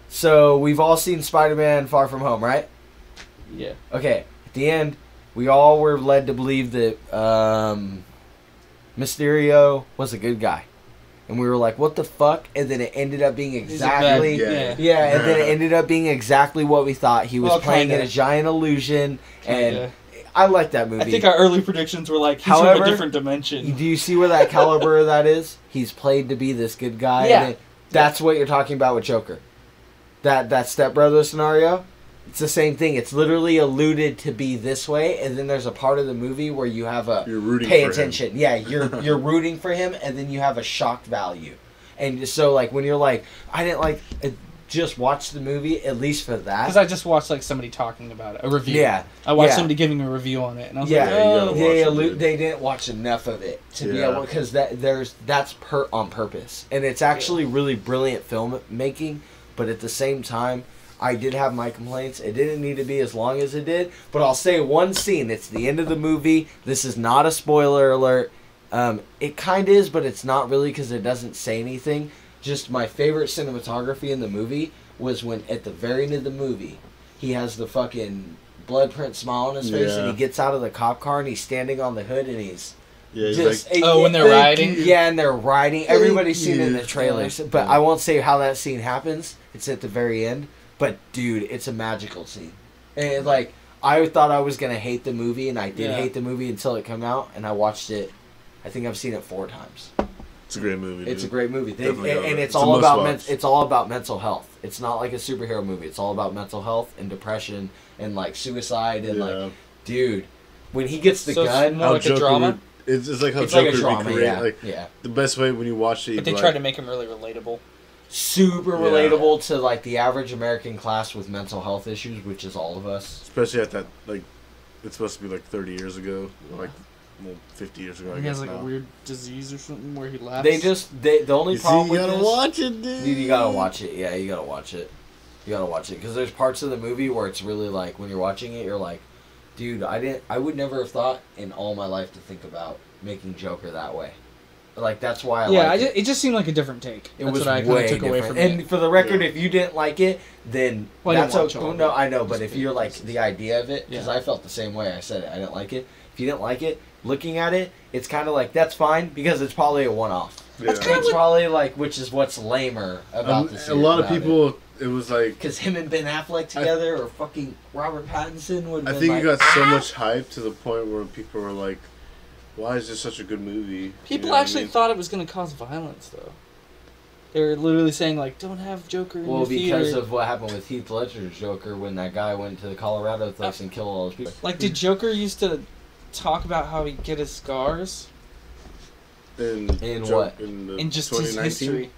So we've all seen Spider-Man Far From Home, right? Yeah. Okay. At the end, we all were led to believe that Mysterio was a good guy. And we were like, what the fuck? And then it ended up being exactly... and then it ended up being exactly what we thought. He was playing in a giant illusion, and I like that movie. I think our early predictions were like, he's from a different dimension. Do you see where that caliber of that is? He's played to be this good guy. Yeah. And that's what you're talking about with Joker. That stepbrother scenario, it's the same thing. It's literally alluded to be this way, and then there's a part of the movie where you have you're rooting pay for attention. Him. Yeah, you're rooting for him, and then you have a shocked value. And so, like, when you're like, I didn't like just watch the movie, at least for that. Because I just watched, like, somebody talking about it, a review. Yeah. I watched somebody giving a review on it, and I was like, oh. They didn't watch enough of it to be able, because that's on purpose. And it's actually really brilliant filmmaking, but at the same time, I did have my complaints. It didn't need to be as long as it did, but I'll say one scene. It's the end of the movie. This is not a spoiler alert. It kind of is, but it's not really because it doesn't say anything. Just my favorite cinematography in the movie was when at the very end of the movie, he has the fucking blood print smile on his face, and he gets out of the cop car and he's standing on the hood and he's just... Like, when they're riding? Yeah, and they're riding. Everybody's seen it in the trailers, but I won't say how that scene happens. It's at the very end. But, dude, it's a magical scene. And, like, I thought I was going to hate the movie, and I did hate the movie until it came out, and I watched it. I think I've seen it 4 times. It's a great movie, dude. It's a great movie. And it's all about mental health. It's not like a superhero movie. It's all about mental health and depression and, like, suicide and, like, dude, when he gets the gun... It's more like a drama? It's like how Joker recreated. Like, the best way when you watch it... But they tried to make him really relatable. Super relatable to, like, the average American class with mental health issues, which is all of us. Especially at that, like, it's supposed to be, like, 30 years ago. Like, well, 50 years ago, I guess. He has, like, a weird disease or something where he laughs. The only problem with this... You gotta watch it, dude. You gotta watch it. Yeah, you gotta watch it. You gotta watch it. Because there's parts of the movie where it's really, like, when you're watching it, you're like, dude, I would never have thought in all my life to think about making Joker that way. Like, that's why I like it. It just seemed like a different take. It that's was what I way took away from and it. for the record, if you didn't like it, then that's okay. No, I know, but if you're like the idea of it, because I felt the same way. I said it, I didn't like it. If you didn't like it, looking at it, it's kind of like, that's fine, because it's probably a one-off. Yeah. It's probably like, which is what's lamer about this. A lot of people, it was like... Because him and Ben Affleck together, or fucking Robert Pattinson would have been I think it got so much hype to the point where people were like, why is this such a good movie? People actually thought it was going to cause violence, though. They were literally saying, like, don't have Joker in the theater. Well, because of what happened with Heath Ledger's Joker when that guy went to the Colorado place and killed all those people. Like, did Joker used to talk about how he'd get his scars? In what? In just his history.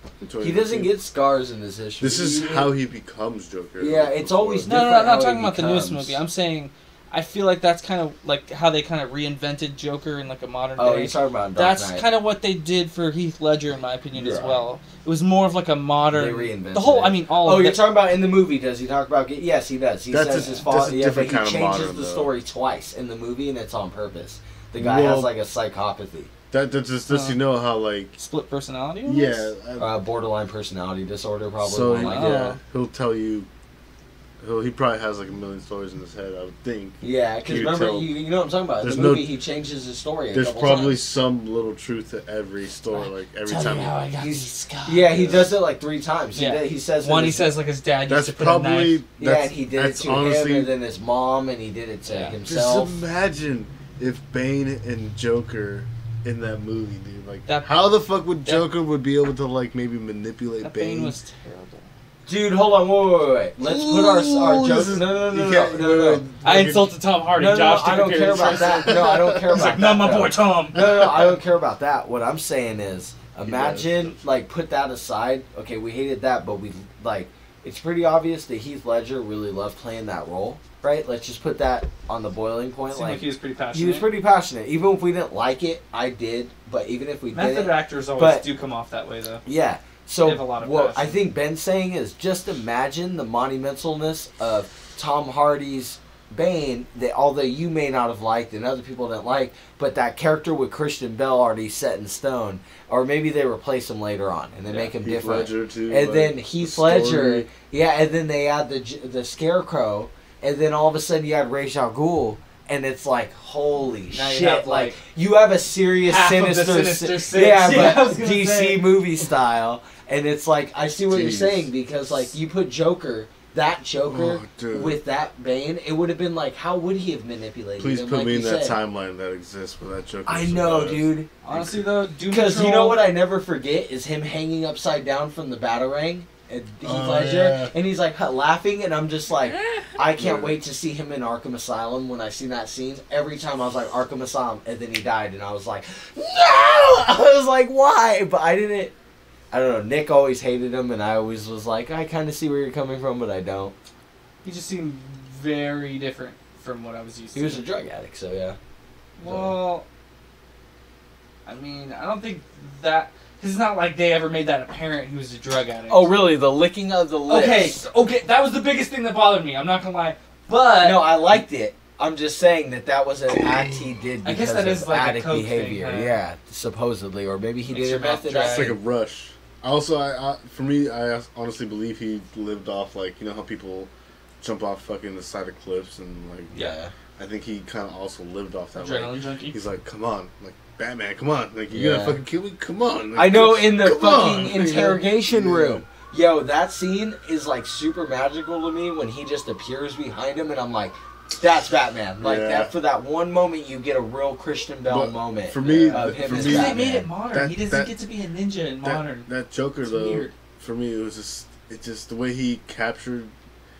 He doesn't get scars in his history. This is how he becomes Joker. Yeah, it's always No, I'm not talking about the newest movie. I'm saying... I feel like that's kind of like how they kind of reinvented Joker in like a modern day. Oh, you're talking about Dark Knight. That's kind of what they did for Heath Ledger, in my opinion, as well. It was more of like a modern. They reinvented the whole. it. I mean, all. Oh, of you're talking about in the movie? Does he talk about? Yes, he does. He says his father. Yeah, but he changes the story twice in the movie, and it's on purpose. The guy has like a psychopathy. That just lets you know how like split personality. Yeah, borderline personality disorder, probably. So yeah, he'll tell you. He probably has like a million stories in his head, I would think. Yeah, because remember, you know what I'm talking about. In the movie, he changes his story. There's probably some little truth to every story, like every time. How I got these scars. Yeah, he does it like 3 times. Yeah. He says one. He says like his dad used to put probably, a knife. Yeah, and he did it to him, and then his mom, and he did it to himself. Just imagine if Bane and Joker in that movie, dude. Like, that, how the fuck would Joker would be able to like maybe manipulate that Bane? Bane was terrible. Dude, hold on, wait. Let's put our Joker. No. I insulted Tom Hardy. Josh, I don't care about that. No, I don't care about that. Not my boy Tom. No, I don't care about that. What I'm saying is, imagine, like, put that aside. Okay, we hated that, but we, like, it's pretty obvious that Heath Ledger really loved playing that role, right? Let's just put that on the boiling point. Seemed like he was pretty passionate. He was pretty passionate. Even if we didn't like it, I did. But even if we didn't. Method actors always do come off that way, though. Yeah. So what passion. I think Ben's saying is just imagine the monumentalness of Tom Hardy's Bane that although you may not have liked and other people didn't like, but that character with Christian Bale already set in stone. Or maybe they replace him later on and they make him different. Ledger too, and like, then Heath Ledger, and then they add the Scarecrow, and then all of a sudden you add Ra's al Ghul. And it's like, holy shit! You have, like you have a serious Sinister Six, but DC movie style. And it's like, I see what you're saying, because like you put Joker with that Bane, it would have been like, how would he have manipulated him? Please put like me in that timeline that exists where that Joker. I know, dude. Honestly though, because you know what I never forget is him hanging upside down from the Batarang. Heath Ledger, and he's like laughing, and I'm just like, I can't wait to see him in Arkham Asylum. When I seen that scene, every time I was like Arkham Asylum, and then he died, and I was like, no! I was like, why? But I didn't. I don't know. Nick always hated him, and I always was like, I kind of see where you're coming from, but I don't. He just seemed very different from what I was used to. He was a drug addict, so yeah. Well, I mean, I don't think that. It's not like they ever made that apparent he was a drug addict. Oh, really? The licking of the lips. Okay, that was the biggest thing that bothered me. I'm not gonna lie. But... No, I liked it. I'm just saying that was an act he did because I guess that is of like addict a coke behavior. Thing, yeah, supposedly. Or maybe he did it method. It's like a rush. Also, for me, I honestly believe he lived off, like, you know how people jump off fucking the side of cliffs and, like... Yeah. I think he kind of also lived off that. Adrenaline junkie? He's like, come on. Like, Batman, come on. Like, you're gonna fucking kill me? Come on. Like, I know, in the fucking interrogation room. Yo, that scene is, like, super magical to me when he just appears behind him, and I'm like, that's Batman. Like, that for that one moment, you get a real Christian Bale moment. For me, of him as Batman. They made it modern. He doesn't get to be a ninja in modern. That Joker, though, weird. For me, it was just the way he captured...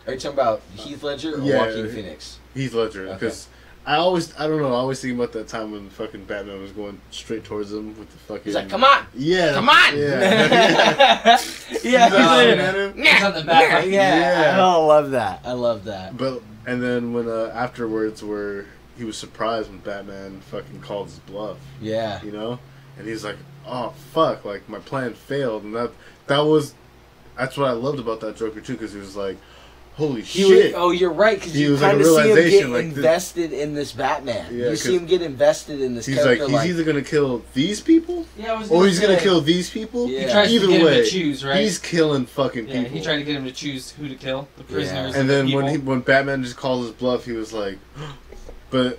Are you talking about Heath Ledger or Joaquin Phoenix? Heath Ledger, because... I always think about that time when fucking Batman was going straight towards him with the fucking... He's like, come on! Yeah. Come on! Yeah. He's on the back. Yeah. I love that. But, and then when, afterwards, where he was surprised when Batman fucking called his bluff. Yeah. You know? And he's like, oh, fuck, like, my plan failed. And that's what I loved about that Joker, too, because he was like, holy shit. You're right, because you kind of see him get invested in this Batman. You see him get invested in this character. He's either going to kill these people, or he's going to kill these people. Yeah. He tries to get him to choose, right? He's killing fucking people. He tried to get him to choose who to kill, the prisoners. And then when Batman just called his bluff, he was like, but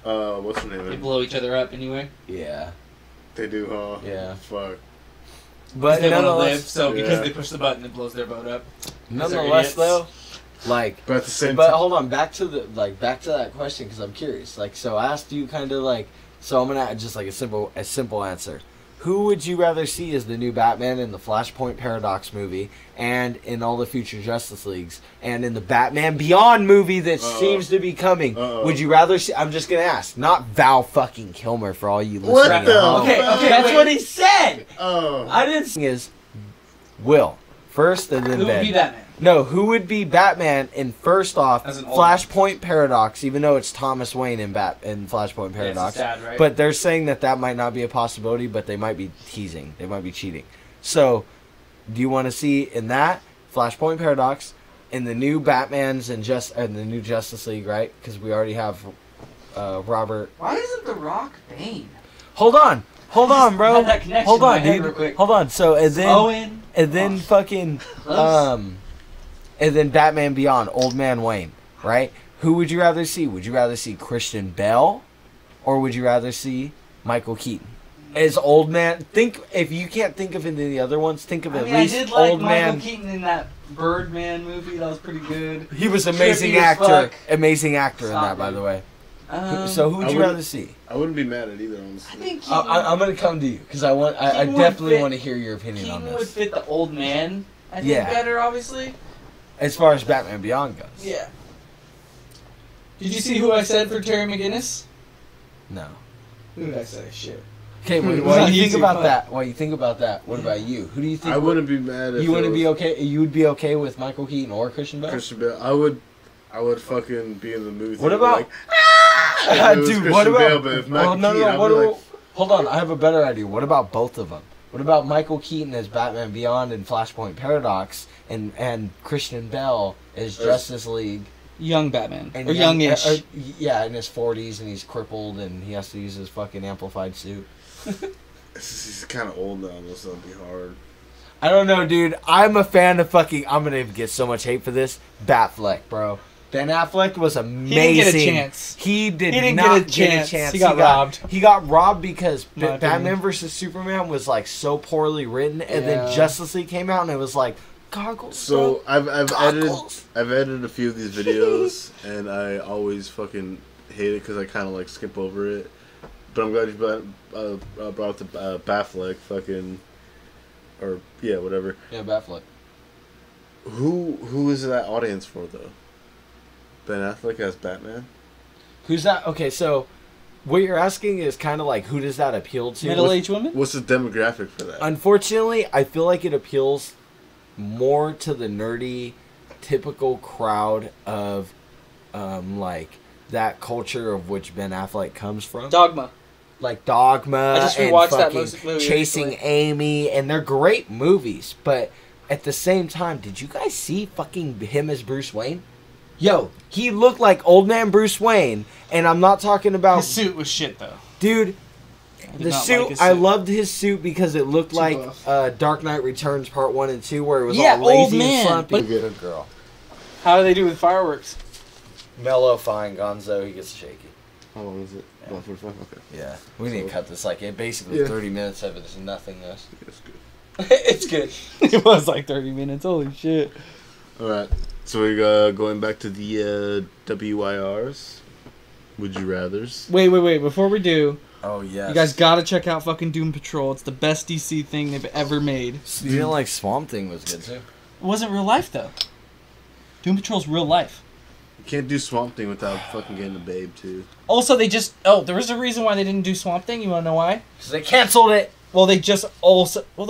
What's her name? They blow each other up anyway. Yeah. They do, huh? Yeah. Fuck. But they want to live, so because they push the button, it blows their boat up. Nonetheless, though, like, but at the same but hold on, back to that question because I'm curious. Like, so I asked you kind of like, so I'm gonna add just like a simple answer. Who would you rather see as the new Batman in the Flashpoint Paradox movie, and in all the future Justice Leagues, and in the Batman Beyond movie that seems to be coming? Would you rather see? I'm just gonna ask, not Val fucking Kilmer for all you listening. What the? Okay, that's what he said. Oh, I didn't see is Will first and then Who would be Batman? No, who would be Batman in first off As an old Flashpoint Paradox, even though it's Thomas Wayne in Flashpoint Paradox. Yeah, it's sad, right? But they're saying that might not be a possibility, but they might be teasing. They might be cheating. So, do you want to see in that Flashpoint Paradox, in the new Batmans and the new Justice League, right? Because we already have Robert. Why isn't The Rock Bane? Hold on, bro. Had that connection Hold in my on, head real dude. quick. Hold on. So Owen. and then fucking and then Batman Beyond, Old Man Wayne, right? Who would you rather see? Would you rather see Christian Bale, or would you rather see Michael Keaton as Old Man? If you can't think of any of the other ones, think of at least I did like Old Michael Man. Keaton in that Birdman movie. That was pretty good. He was amazing Trippy as actor, fuck. amazing actor in Stop that, by it. the way. So who would you rather see? I wouldn't be mad at either. I Honestly. think Keaton, I'm gonna come to you because I Keaton would definitely fit- want to hear your opinion on Keaton would this. fit the old man. I think Yeah. better, obviously. As far as Batman Beyond goes. Yeah. Did you see who I said for Terry McGinnis? No. Who did I say? Shit. Okay, It's while on you think YouTube, about but- that, what about you? Who do you think? I wouldn't be mad if You wouldn't it be was okay. You would be okay with Michael Keaton or Christian Bale. Christian Bale. I would fucking be in the mood. What about? Like, if it was Dude, Christian what about? Bale, but if Michael Keaton, I'd be like, hold on, I have a better idea. What about both of them? What about Michael Keaton as Batman Beyond and Flashpoint Paradox, and Christian Bale as Justice League? Young Batman. And Or youngish. Yeah, in his 40s, and he's crippled, and he has to use his fucking amplified suit. he's kind of old now, so it'll be hard. I don't know, dude. I'm a fan of fucking. I'm gonna get so much hate for this. Batfleck, bro. Ben Affleck was amazing. He didn't get a chance. He didn't not get a chance. He got robbed. He got robbed because My Batman opinion. vs Superman was like so poorly written, and then Yeah. Justice League came out, and it was like goggles. So bro. I've edited a few of these videos, and I always fucking hate it because I kind of like skip over it. But I'm glad you brought up the Batfleck, fucking, or yeah, whatever. Yeah, Batfleck. Who is that audience for though? Ben Affleck as Batman? Who's that? Okay, so what you're asking is kind of like who does that appeal to? Middle-aged women? What's the demographic for that? Unfortunately, I feel like it appeals more to the nerdy, typical crowd of, like that culture of which Ben Affleck comes from. Dogma. Like Dogma I just and rewatched that fucking movie Chasing recently. Amy, and they're great movies. But at the same time, did you guys see fucking him as Bruce Wayne? Yo, he looked like old man Bruce Wayne, and I'm not talking about His suit was shit, though. dude. I did The not suit, like his I suit. loved his suit because it looked Too like buff. Dark Knight Returns Part 1 and 2, where it was Yeah, all lazy old and man, slumpy. but- Good girl. How do they do with fireworks? Mellow, fine, Gonzo, he gets shaky. How long is it? About 45? Okay. Yeah, we need to cut this. Like, it basically Yeah. 30 minutes of it is nothingness. That's good. It's good. It was like 30 minutes. Holy shit. Alright, so we going back to the WIRs. Would you rathers? Wait. Before we do, Oh, yes. you guys gotta check out fucking Doom Patrol. It's the best DC thing they've ever made. You didn't like Swamp Thing was good, too. It wasn't real life, though. Doom Patrol's real life. You can't do Swamp Thing without fucking getting a babe, too. Also, there was a reason why they didn't do Swamp Thing. You wanna know why? Because they canceled it. Well, there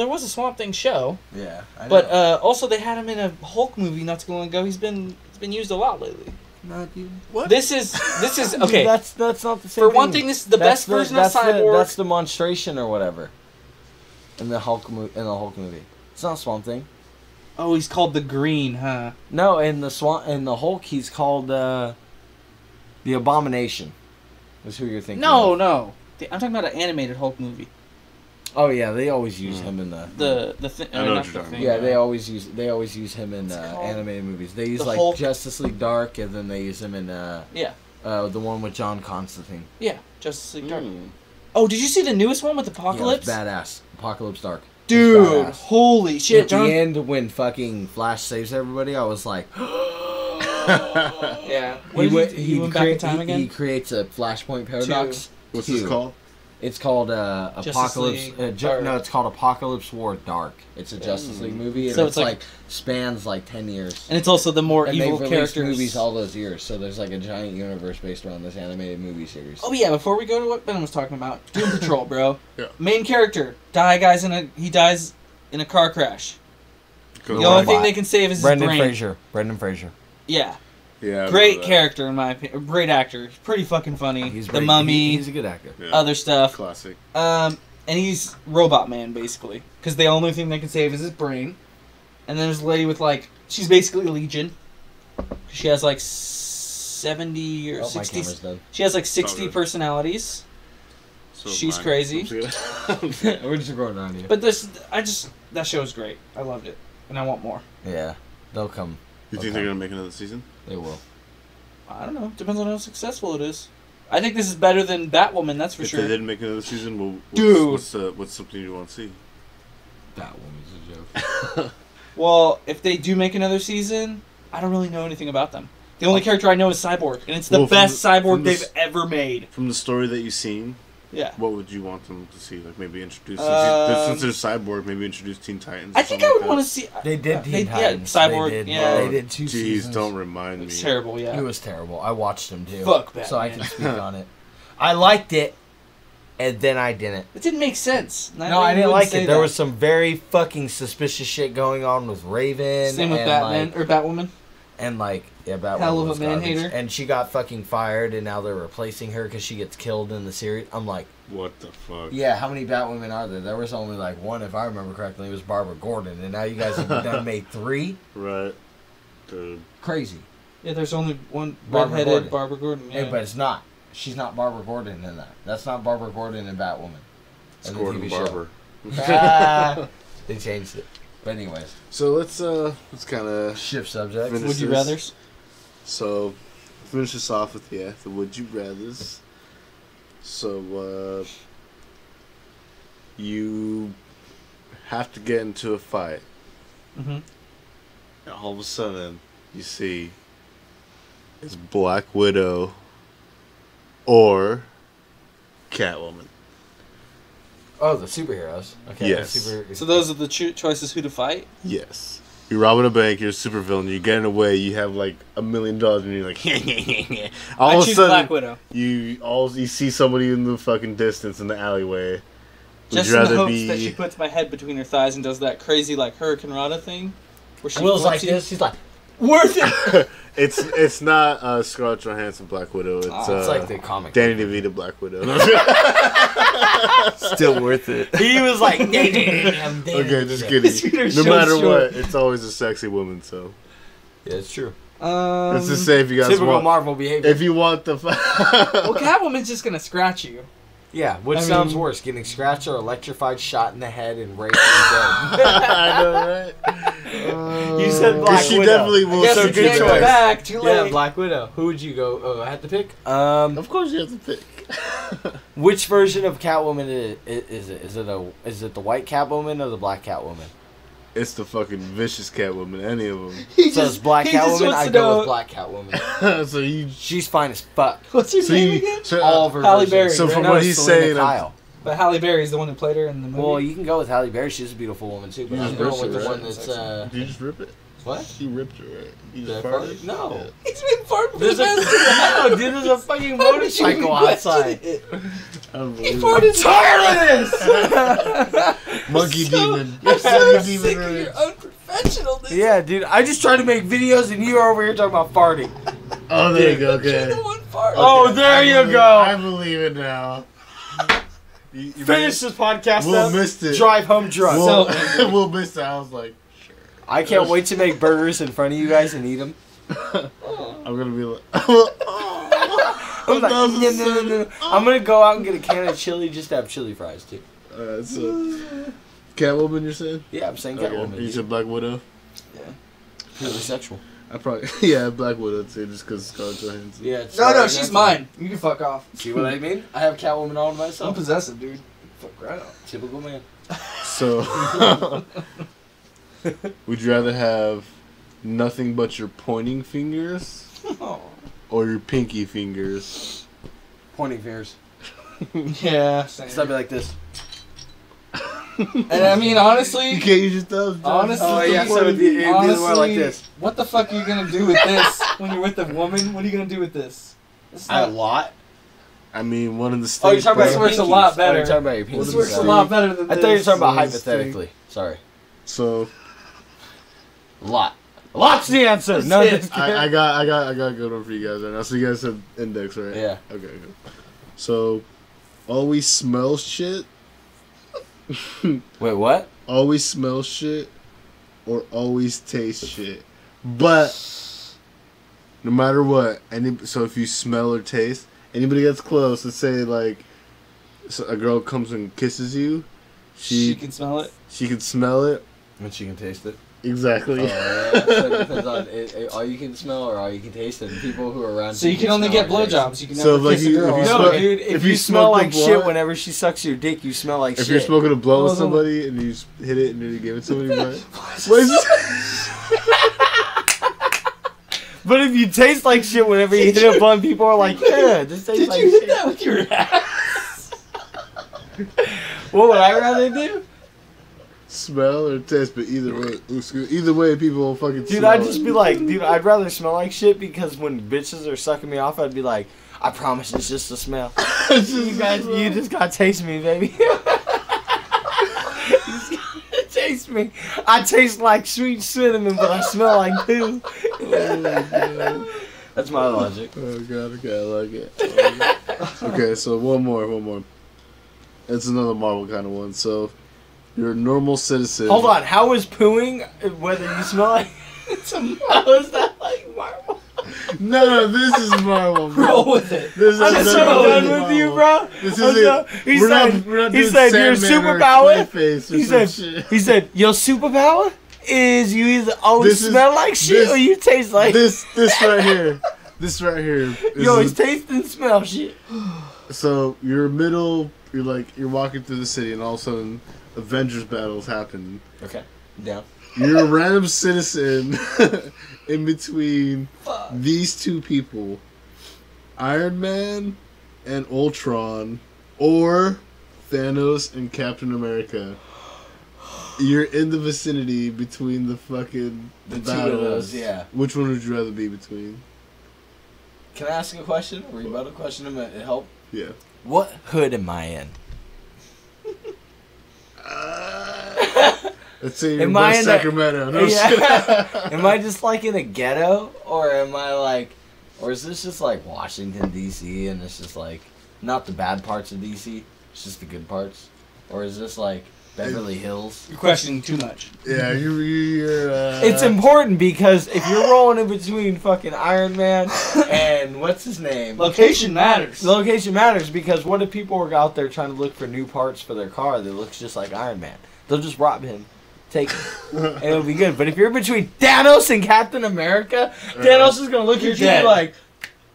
was a Swamp Thing show, Yeah, I but also they had him in a Hulk movie not too long ago. He's been used a lot lately. Not you. What? This is okay. That's not the same For one thing, this is the best version of Cyborg. That's the Monstration or whatever. In the Hulk movie. It's not Swamp Thing. Oh, he's called the Green, huh? No, in the Hulk he's called the Abomination. Is who you're thinking of. No. I'm talking about an animated Hulk movie. Oh yeah, they always use him in the The thing. I know not what the you're thing. yeah, they always use him in What's it called? animated movies. They use The like Hulk. Justice League Dark, and then they use him in Yeah. The one with John Constantine. Yeah, Justice League Dark. Oh, did you see the newest one with Apocalypse? Yeah, badass. Apocalypse Dark. Dude, holy shit. At the end, when fucking Flash saves everybody, I was like... Yeah. He went back in time again? He creates a Flashpoint paradox. What's this called? It's called Apocalypse. No, it's called Apocalypse War Dark. It's a Justice League movie, and so it's like spans like 10 years. And it's also the more evil characters. Movies all those years, so there's like a giant universe based around this animated movie series. Oh yeah, before we go to what Ben was talking about, Doom Patrol, bro. Yeah. Main character he dies in a car crash. The only thing they can save is his brain. Brendan Fraser. Yeah. Yeah, great character in my opinion. Great actor. He's pretty fucking funny. He's the Mummy. He's a good actor. Yeah. Other stuff. Classic. And he's Robot Man basically, because the only thing they can save is his brain. And then there's a lady with like she's basically Legion. She has like 70 or 60. She has like 60 personalities. So she's crazy. We're just going on here. But that show is great. I loved it, and I want more. Yeah, they'll come. You think they're gonna make another season? They will. I don't know. Depends on how successful it is. I think this is better than Batwoman. That's for sure. If they didn't make another season, what's something you want to see? Batwoman's a joke. Well, if they do make another season, I don't really know anything about them. The only character I know is Cyborg, and it's the best Cyborg they've ever made. From the story that you've seen, yeah. What would you want them to see? Like maybe introduce since there's Cyborg, maybe introduce Teen Titans. I think I would want to see. They did Teen Titans. Yeah, Cyborg. They did 2 seasons. Jeez, don't remind me. It's terrible. Yeah, it was terrible. I watched them too. Fuck Batman. So I can speak on it. I liked it, and then I didn't. It didn't make sense. No, I didn't like it. There was some very fucking suspicious shit going on with Raven. Same with Batman or Batwoman. And Batwoman hell of a man hater. And she got fucking fired, and now they're replacing her because she gets killed in the series. I'm like, what the fuck? Yeah, how many Batwomen are there? There was only like one, if I remember correctly. It was Barbara Gordon, and now you guys have done made 3. Right, dude. Crazy. Yeah, there's only one redheaded Barbara Gordon. Yeah. Hey, but it's not. She's not Barbara Gordon in that. That's not Barbara Gordon in Batwoman. It's Gordon Barber. They changed it. But anyways. So let's kind of shift subject. Would you rathers? So finish this off with the would you rathers. So you have to get into a fight. Mm-hmm. And all of a sudden you see it's Black Widow or Catwoman. Oh, the superheroes. Okay. Yes. So those are the choices who to fight? Yes. You're robbing a bank, you're a supervillain, you're getting away, you have like $1 million, and you're like, all of a sudden, Black Widow. You see somebody in the fucking distance in the alleyway. Just in the hopes that she puts my head between her thighs and does that crazy like Hurricane Rana thing. Where she Will's like this, she's like, worth it! It's not Scarlett Johansson Black Widow. It's like the comic. Danny DeVito Black Widow. Still worth it. He was like, okay, just kidding. No matter what, it's always a sexy woman. So yeah, it's true. Let's just say if you guys typical Marvel behavior. If you want the well, Catwoman's just gonna scratch you. Yeah, which sounds worse, getting scratched or electrified, shot in the head, and raped and dead? I know, right? You said Black Widow. She definitely will. So good choice. Back, too late. Yeah, Black Widow. Who would you go? Oh, I had to pick. Of course you have to pick. Which version of Catwoman is it? Is it the white Catwoman or the black Catwoman? It's the fucking vicious Catwoman, any of them. So it's Black Catwoman, I go with Black Catwoman. So she's fine as fuck. What's her name again? All of her Halle Berry. So from what he's saying... But Halle Berry's the one who played her in the movie. Well, you can go with Halle Berry. She's a beautiful woman, too. But I'm going with the one that's... Did you just rip it? What? You ripped it, right? You just farted? No. Yeah. He's been farting for the past... No, dude, there's a fucking motorcycle outside. He farted tireless! Monkey demon. I'm so sick of your unprofessionalness. Yeah, dude, I just try to make videos and you are over here talking about farting. Oh, there you go, okay. You're the one farting. Oh, there you go. I believe it now. You finish this podcast We'll missed it. Drive home drunk. We'll miss it. I was like, sure. I can't wait to make burgers in front of you guys and eat them. I'm going to be like... I'm like, no. I'm going to go out and get a can of chili just to have chili fries, too. So... Catwoman, you're saying? Yeah, I'm saying Catwoman. You said Black Widow? Yeah. Purely sexual. I probably yeah, Black Widow too, just because Scarlett Johansson. Yeah. No, she's mine. You can fuck off. See what I mean? I have Catwoman all to myself. I'm possessive, dude. Fuck right off. Typical man. So, would you rather have nothing but your pointing fingers or your pinky fingers? Pointing fingers. Yeah. So I'd be like this. And I mean, honestly, You can't use your thumbs. honestly, Oh yeah, so it'd be more like this. What the fuck are you gonna do with this when you're with a woman? What are you gonna do with this? This is A not- lot. I mean, one of the states. Oh, you're talking about This your works a pinkies. lot better. Oh, you're talking about your This pinkies. works a lot better than I this. thought you were talking about This hypothetically. Sorry. So A lot. Lot's the answer. That's No, it. just kidding. I got a good one for you guys right now. So you guys said index, right? Yeah. Okay. So, always smell shit. Wait, what? Always smell shit, or always taste shit. But no matter what, so if you smell or taste, anybody gets close, let's say like so a girl comes and kisses you, She can smell it. she can smell it. And she can taste it. Exactly. Oh, yeah. So it depends on all you can smell or all you can taste it. And people who are around. So you can only get smell or taste blowjobs. You can So, never like, kiss a you- girl. if you No, smell- dude. if If you you smell smoke a like shit blunt- whenever she sucks your dick, you smell like If shit. you're smoking a blunt with Oh. somebody and you just hit it and then you give it to somebody, right? What is this? But if you taste like shit whenever you hit a blunt, people are like, yeah, this tastes Did like you shit. hit that with your ass? What would I rather do? Smell or taste, but either way, people will fucking. Dude, smell I'd it. just be like, dude, I'd rather smell like shit because when bitches are sucking me off, I'd be like, I promise it's just a smell. You just gotta taste me, baby. You just gotta taste me. I taste like sweet cinnamon, but I smell like poo. That's my logic. Oh god, okay, I like it. Okay, so one more. It's another Marvel kind of one. So, you're a normal citizen. Hold on, how is pooing, whether you smell like... How is that like Marvel? No, this is Marvel, bro. Roll with it. This is I'm so done with you, bro. This I'm is so- it. He We're said, not he doing said your Sandman or superpower. Clayface or He some said, shit. he said, your superpower is you either always This is- smell like shit this- or you taste like. This right here. This right here. You always taste and smell shit. So you're walking through the city and all of a sudden Avengers battles happen. Okay, down. You're a random citizen in between these two people, Iron Man and Ultron, or Thanos and Captain America. You're in the vicinity between the fucking The two battles. of those, yeah. Which one would you rather be between? Can I ask a question? A rebuttal question to help? Yeah. What hood am I in? Let's say you're Am in I West in a- Sacramento. No shit. Yeah. Am I just like in a ghetto, or am I like, or is this just like Washington D.C. and it's just like not the bad parts of D.C. It's just the good parts, or is this like Beverly Hills? You're questioning too much. Yeah, you're It's important because if you're rolling in between fucking Iron Man and what's his name? Location matters. Location matters because what if people are out there trying to look for new parts for their car that looks just like Iron Man? They'll just rob him, take him, and it'll be good. But if you're between Thanos and Captain America, Thanos is gonna look You're at you dead. like,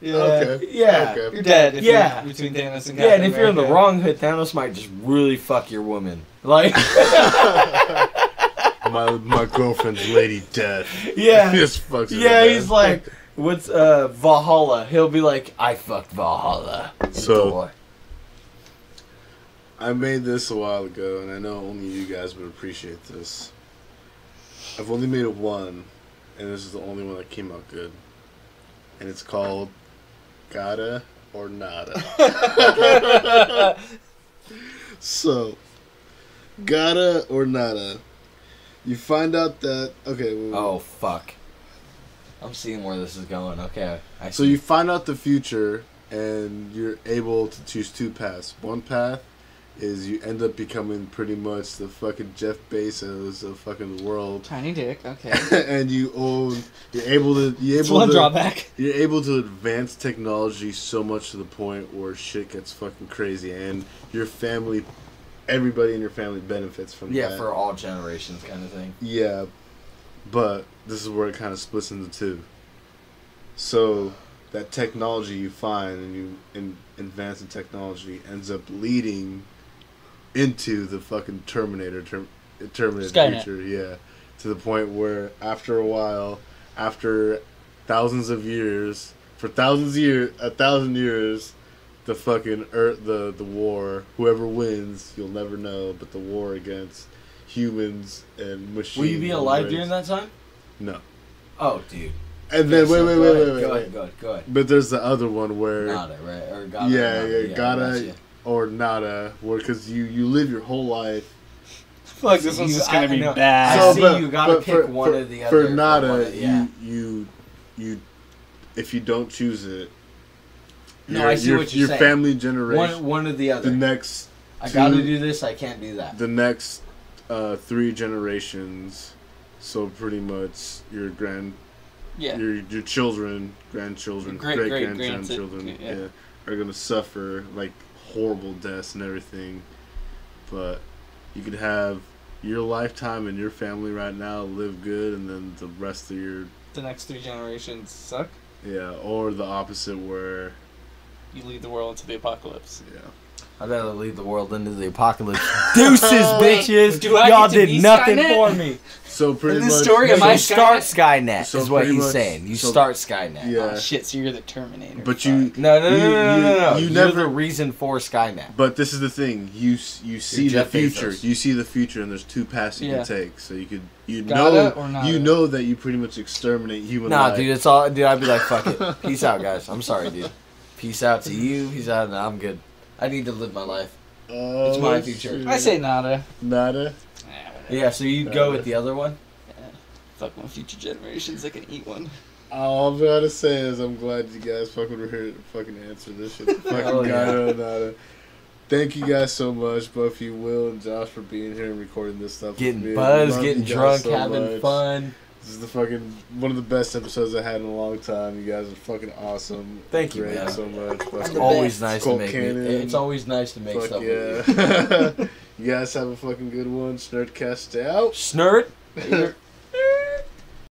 Yeah. Okay. yeah. Okay. You're dead if Yeah. you're between Thanos and Captain Yeah, and if you're in the America. wrong hood, Thanos might just really fuck your woman. Like, my girlfriend's Lady Death. yeah. He just fucks her Yeah, to he's death. like, what's Valhalla? He'll be like, I fucked Valhalla. So- Boy. I made this a while ago, and I know only you guys would appreciate this. I've only made it one, and this is the only one that came out good. And it's called Gotta or Nada. So, Gotta or Nada. You find out that... Okay. Oh, fuck. I'm seeing where this is going. Okay. So you find out the future, and you're able to choose two paths. One path is you end up becoming pretty much the fucking Jeff Bezos of fucking world, Tiny dick. Okay. and you're able It's one drawback. You're able to advance technology so much to the point where shit gets fucking crazy, and your family, everybody in your family benefits from that. Yeah, for all generations kind of thing. Yeah, but this is where it kind of splits into two. So that technology you find and you advance in technology ends up leading into the fucking Terminator Skynet. future. Yeah, to the point where after a while, after thousands of years, for 1,000 years, the fucking Earth, the war, whoever wins, you'll never know, but the war against humans and machines. Will you be alive during that time? No. Oh, dude. And then wait. Go ahead. But there's the other one where Nada, right? Or gotta. yeah, gotta or nada, where because you live your whole life. Fuck, this one's just gonna be bad. I see you gotta pick one or the other. For nada, you if you don't choose it. No, I see what you're saying. Your family generation. One or the other. The next. I gotta do this. I can't do that. The next 3 generations. So pretty much your your children, grandchildren, great-grandchildren, are gonna suffer like horrible deaths and everything. But you could have your lifetime and your family right now live good, and then the rest of the next 3 generations suck. Yeah, or the opposite where you lead the world into the apocalypse. Yeah. I'd rather lead the world into the apocalypse. Deuces, bitches! Do I Y'all get to did be nothing Skynet? for me. So pretty in this much. story, am I start Skynet? So is what pretty he's much, saying. You start Skynet. Yeah. Oh shit! So you're the Terminator. But you no. You You're never the reason for Skynet. But this is the thing. You see the Jeff future. Bezos. You see the future, and there's 2 paths you can take. So you Gotta or nada? know that you pretty much exterminate human Nah, life. dude, it's all. Dude, I'd be like, fuck it. Peace out, guys. I'm sorry, dude. Peace out to you. Peace out. Nah, I'm good. I need to live my life. Oh, It's my future. shit. I say nada. Nada. Yeah, so you'd go with the other one? Yeah. Fuck my future generations. I can eat one. All I'm about to say is I'm glad you guys fucking were here to fucking answer this shit. Fucking gotta, nada. Thank you guys so much, both you, Will and Josh, for being here and recording this stuff. Getting buzzed, getting drunk, having much. fun. This is the fucking one of the best episodes I had in a long time. You guys are fucking awesome. Thank you, Great man. so much. It's always nice to Colt make Cannon. It's always nice to make Fuck stuff yeah. with you. You guys have a fucking good one. Shnerdcast out. Shnerd.